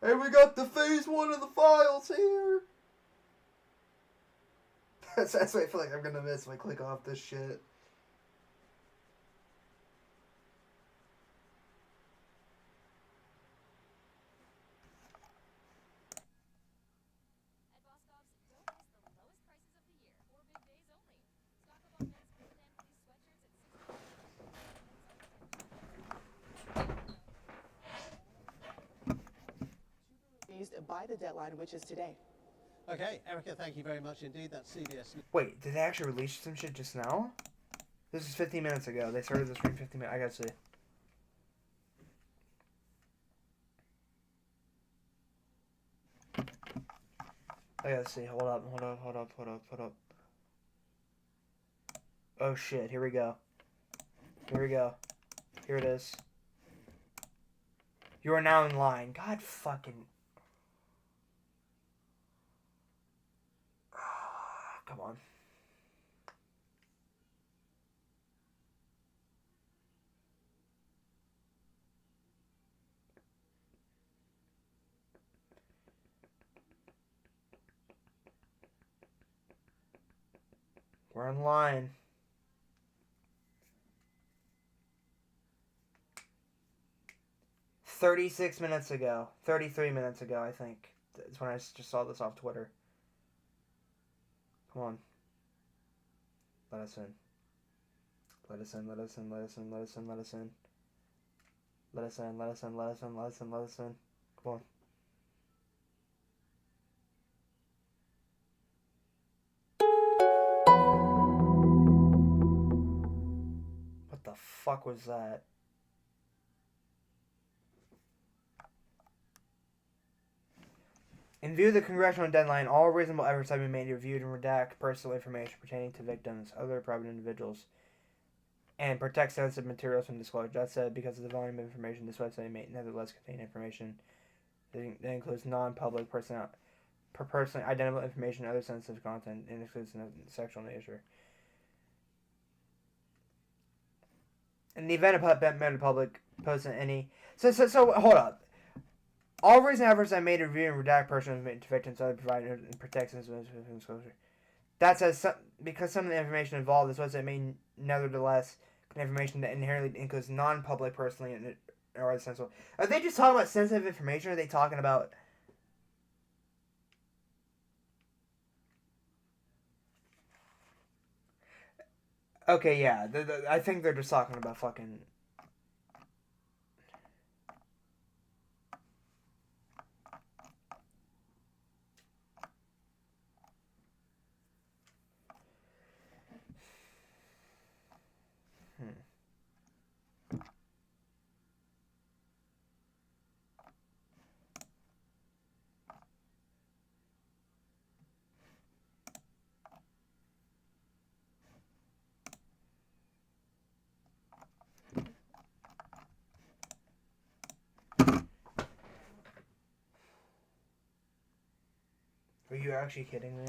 Hey, we got the phase 1 of the files here. That's what I feel like I'm gonna miss if I click off this shit. By the deadline, which is today. Okay, Erica, thank you very much indeed. That's CBS. Wait, did they actually release some shit just now? This is 15 minutes ago. They started the stream 15 minutes. I gotta see. I gotta see. Hold up. Oh shit, here we go. Here it is. You are now in line. God fucking... Come on. We're in line. $36 minutes ago. 33 minutes ago, I think. That's when I just saw this off Twitter. Come on. Let us in. Let us in. Come on. What the fuck was that? In view of the congressional deadline, all reasonable efforts have been made to review and redact personal information pertaining to victims, other private individuals, and protect sensitive materials from disclosure. That said, because of the volume of information, this website may nevertheless contain information that includes non-public, personally identifiable information, other sensitive content, and includes sexual nature. In the event of the public posting any... So, hold up. All reasonable efforts I made to review and redact personal information to victims, other providers, and protect sensitive disclosure. That says because some of the information involved is what it may nevertheless information that inherently includes non-public, personally, and or sensitive. Are they just talking about sensitive information? Or are they talking about? Okay, yeah. I think they're just talking about fucking. Are you actually kidding me?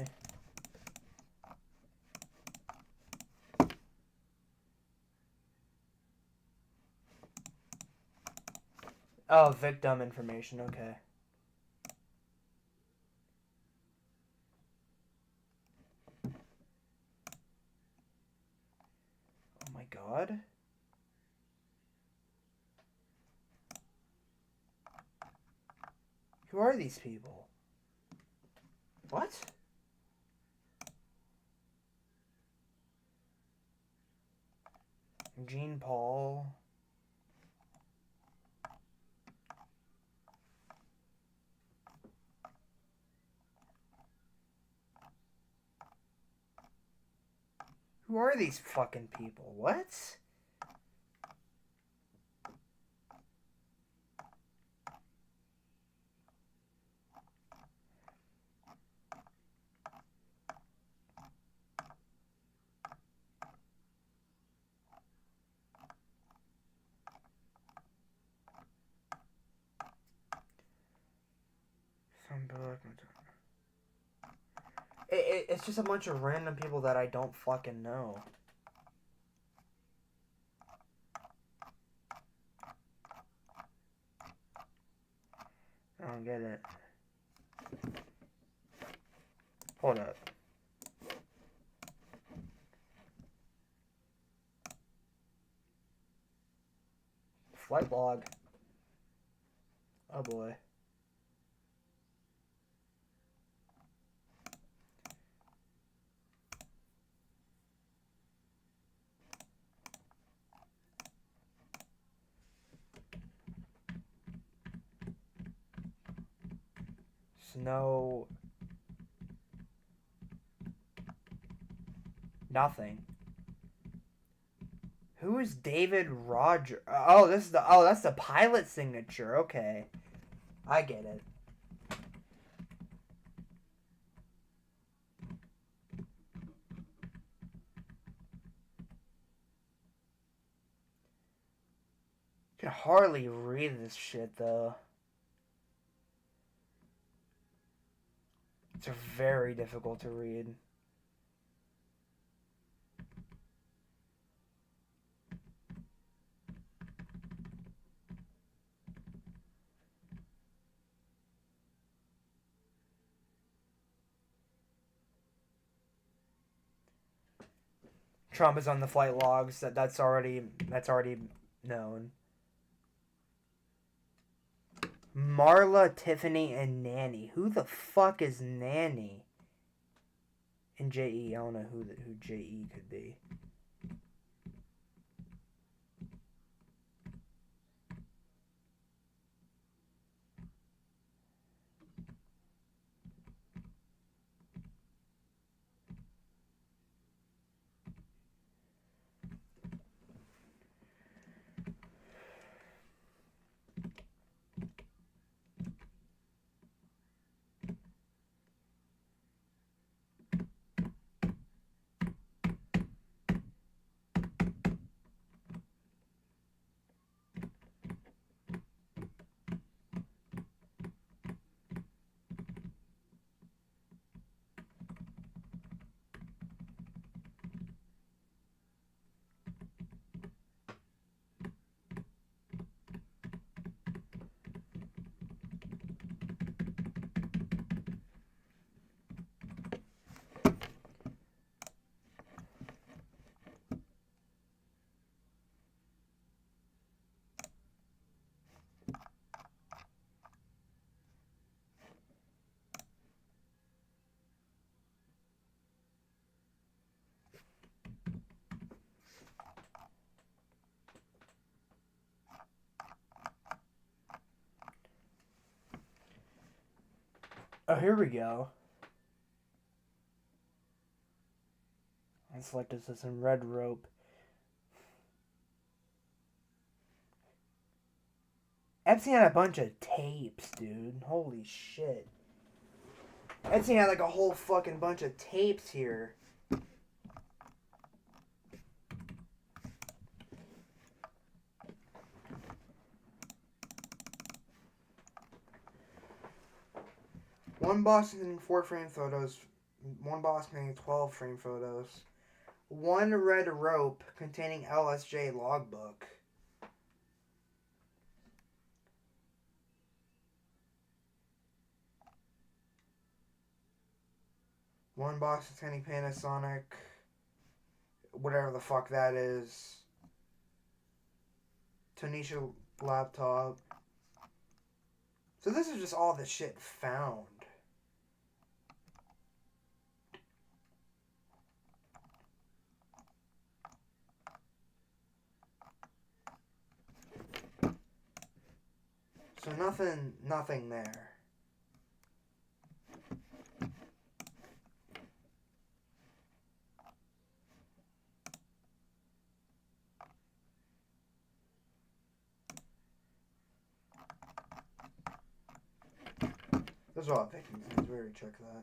Oh, victim information. Okay. Oh my god. Who are these people? What? Jean Paul. Who are these fucking people? What? It's just a bunch of random people that I don't fucking know. I don't get it. Hold up. Flight log. Oh boy. Snow. Nothing. Who is David Roger? Oh, that's the pilot signature. Okay. I get it. I can hardly read this shit though. It's very difficult to read. Trump is on the flight logs. That's already known. Marla, Tiffany, and Nanny. Who the fuck is Nanny? And J.E. I don't know who J.E. could be. Oh, here we go. I selected this in red rope. Epstein had a bunch of tapes, dude. Holy shit. Epstein had like a whole fucking bunch of tapes here. One box containing 4 frame photos. One box containing 12 frame photos. One red rope containing LSJ logbook. One box containing Panasonic, whatever the fuck that is. Tanisha laptop. So this is just all the shit found. So nothing there. Those are all picking things. We already checked that.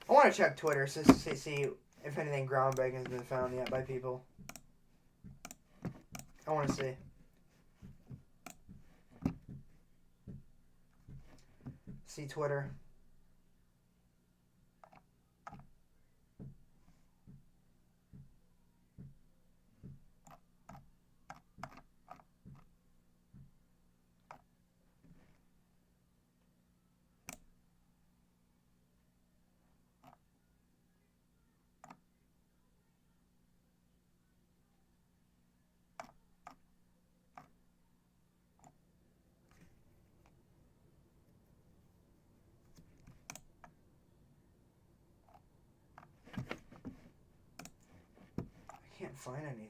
I want to check Twitter to see if anything groundbreaking has been found yet by people. I want to see. See Twitter. I can't find anything.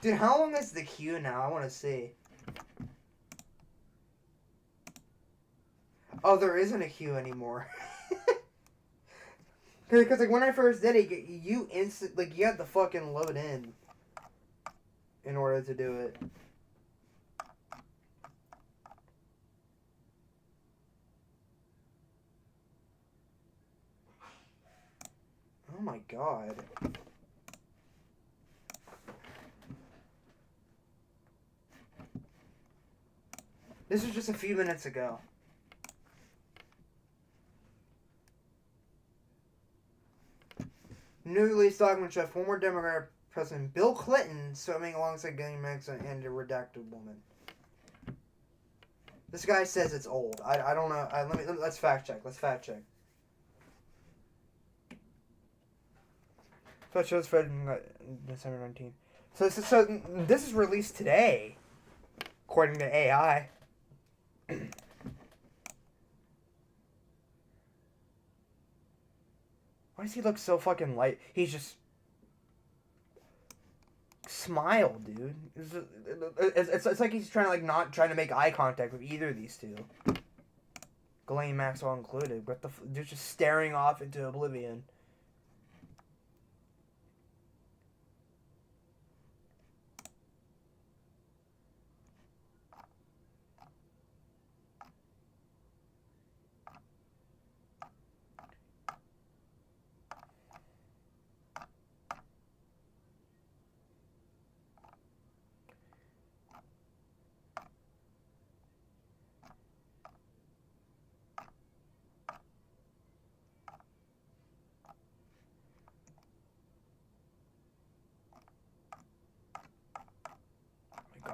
Dude, how long is the queue now? I want to see. Oh, there isn't a queue anymore. Because like when I first did it, you you had to fucking load in order to do it. Oh my god. This was just a few minutes ago. Newly released document shows former Democratic President Bill Clinton swimming alongside Gillian Maxwell and a redacted woman. This guy says it's old. I don't know. Let's fact check. Let's fact check. So it shows from December 19th. So this is released today, according to AI. Why does he look so fucking light? He's just... Smile, dude. It's like he's trying to, like, not trying to make eye contact with either of these two. Ghislaine Maxwell included. What the they're just staring off into oblivion.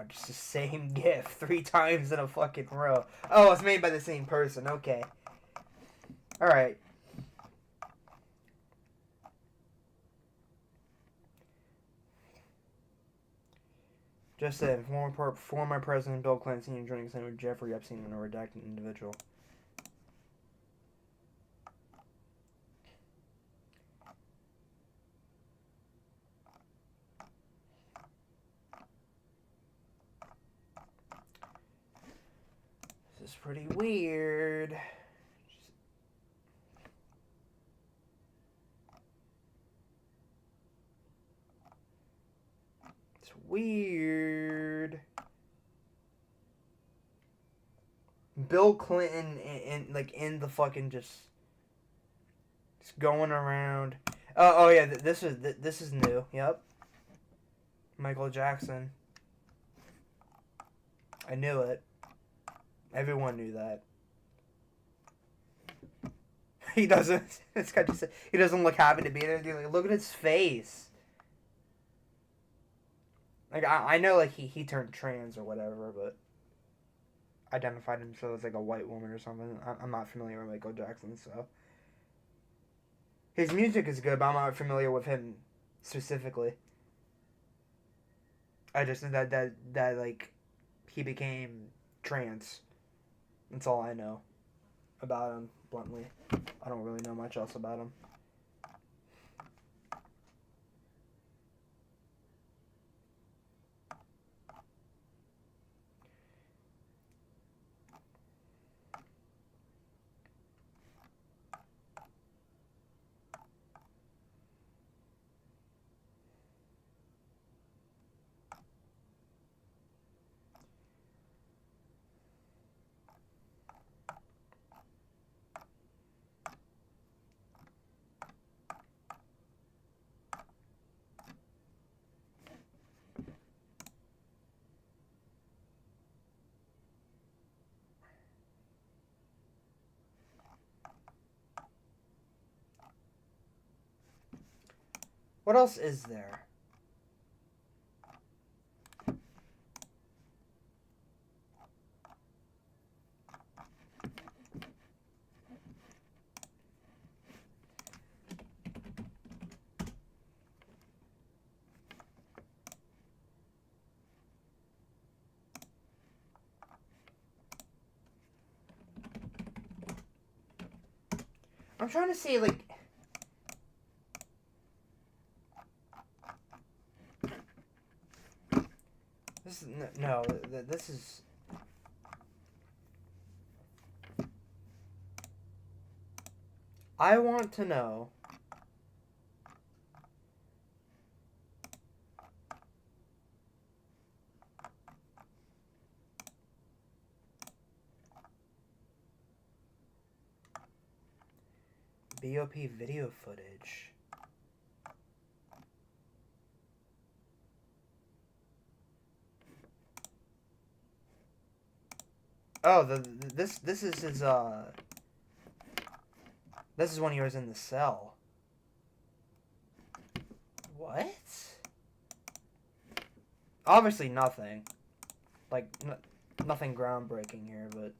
God, just the same GIF 3 times in a fucking row. Oh, it's made by the same person. Okay. Alright. Just said, former President Bill Clinton seen joining Senator Jeffrey Epstein and a redacted individual. This is pretty weird. It's weird. Bill Clinton in like in the fucking just going around. Oh yeah, this is new. Yep. Michael Jackson. I knew it. Everyone knew that. He doesn't. This guy just he doesn't look happy to be there. Dude, like, look at his face. Like I know like he turned trans or whatever, but identified himself as like a white woman or something. I'm not familiar with Michael Jackson, so his music is good, but I'm not familiar with him specifically. I just know that like he became trans. That's all I know about him, bluntly. I don't really know much else about him. What else is there? I'm trying to see, like... This is... No, this is... I want to know... BOP video footage. Oh, this is his this is when he was in the cell. What? Obviously nothing. Like nothing groundbreaking here, but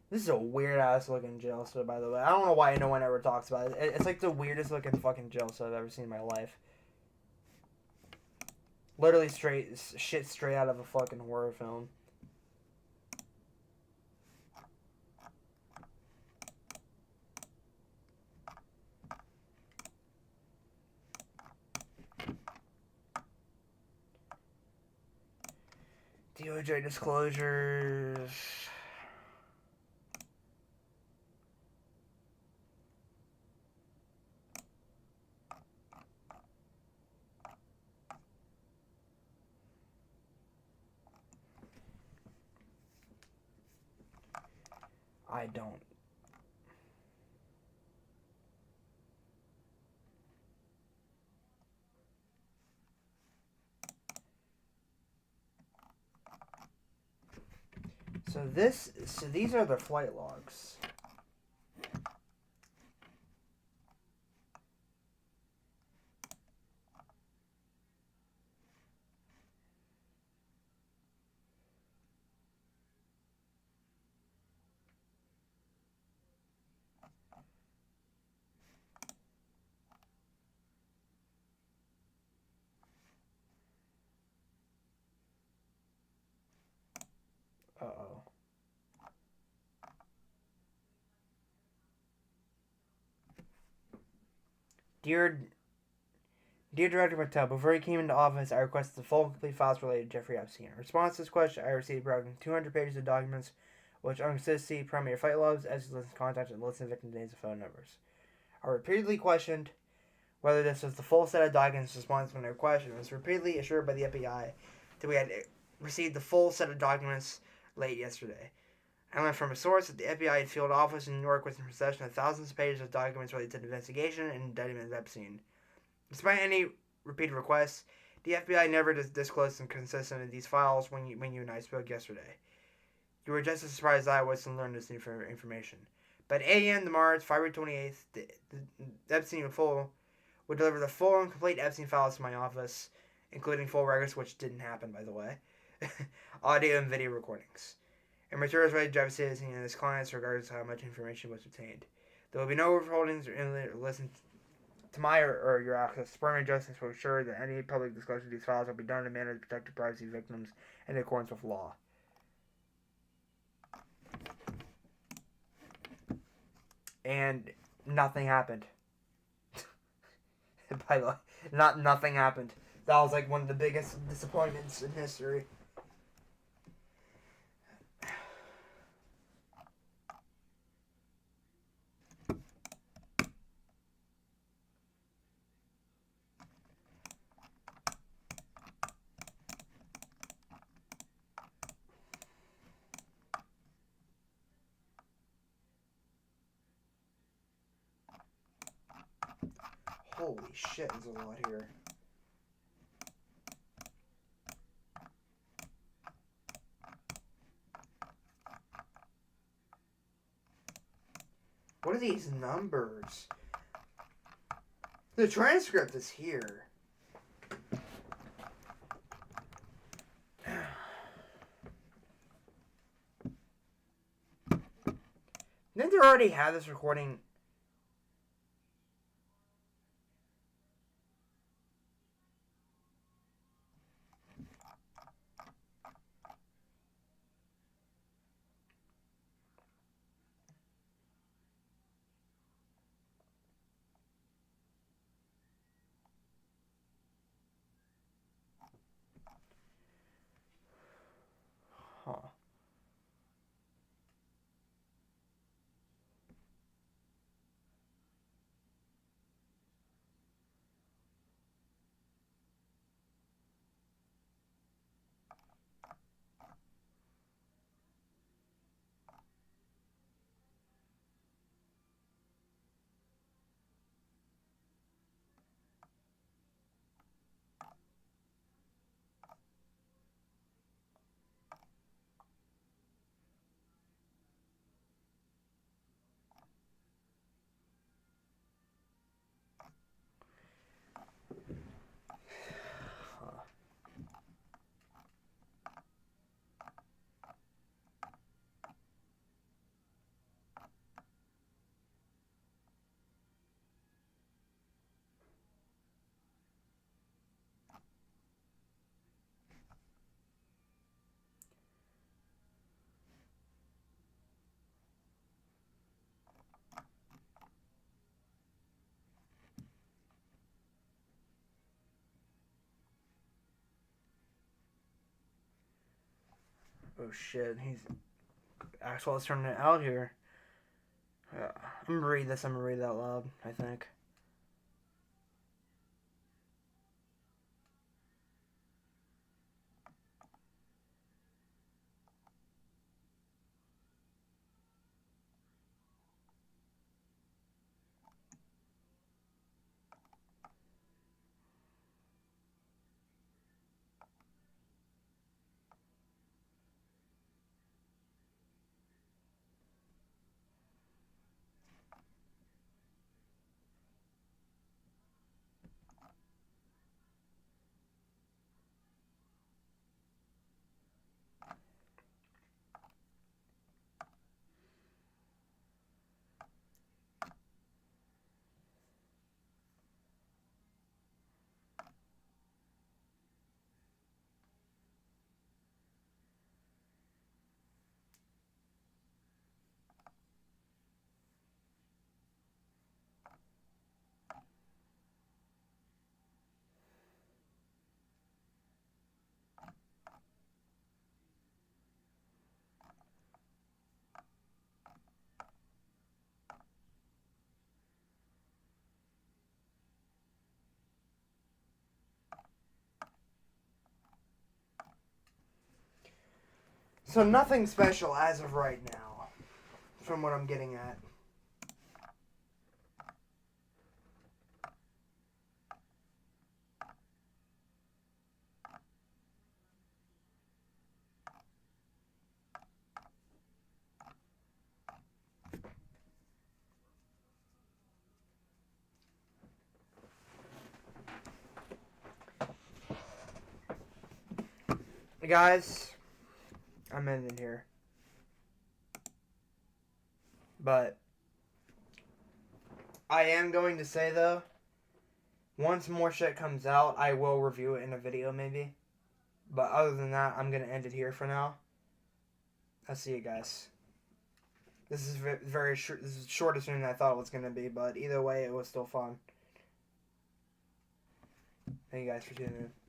this is a weird ass looking jail cell, by the way. I don't know why no one ever talks about it. It's like the weirdest looking fucking jail cell I've ever seen in my life. Literally shit straight out of a fucking horror film. DOJ disclosures. I don't. So these are the flight logs. Dear Director Patel, before you came into office, I requested the full and complete files related to Jeffrey Epstein. In response to this question, I received approximately 200 pages of documents, which consistency, primary flight logs, exit list of contacts, and list of victim names and phone numbers. I repeatedly questioned whether this was the full set of documents in response to my question. I was repeatedly assured by the FBI that we had received the full set of documents late yesterday. I learned from a source that the FBI field office in New York was in possession of thousands of pages of documents related to the investigation and indictment of Epstein. Despite any repeated requests, the FBI never disclosed some consistency in these files when you and I spoke yesterday. You were just as surprised as I was to learn this new information. But at 8 a.m. tomorrow, February 28th, the Epstein would deliver the full and complete Epstein files to my office, including full records, which didn't happen, by the way, audio and video recordings, and materials ready to drive citizen and his clients regardless of how much information was obtained. There will be no withholdings or listen to my or your access. Department of Justice will ensure that any public disclosure of these files will be done in a manner to protect the privacy of victims in accordance with law. And nothing happened. By the way, nothing happened. That was like one of the biggest disappointments in history. Holy shit, there's a lot here. What are these numbers? The transcript is here. Didn't they already have this recording? Huh. Oh shit, Axwell's turning it out here. I'm gonna read this, I'm gonna read it out loud, I think. So nothing special as of right now, from what I'm getting at. Guys, I'm ending here. But I am going to say, though, once more shit comes out, I will review it in a video, maybe. But other than that, I'm going to end it here for now. I'll see you guys. This is very short. This is shorter than I thought it was going to be, but either way, it was still fun. Thank you guys for tuning in.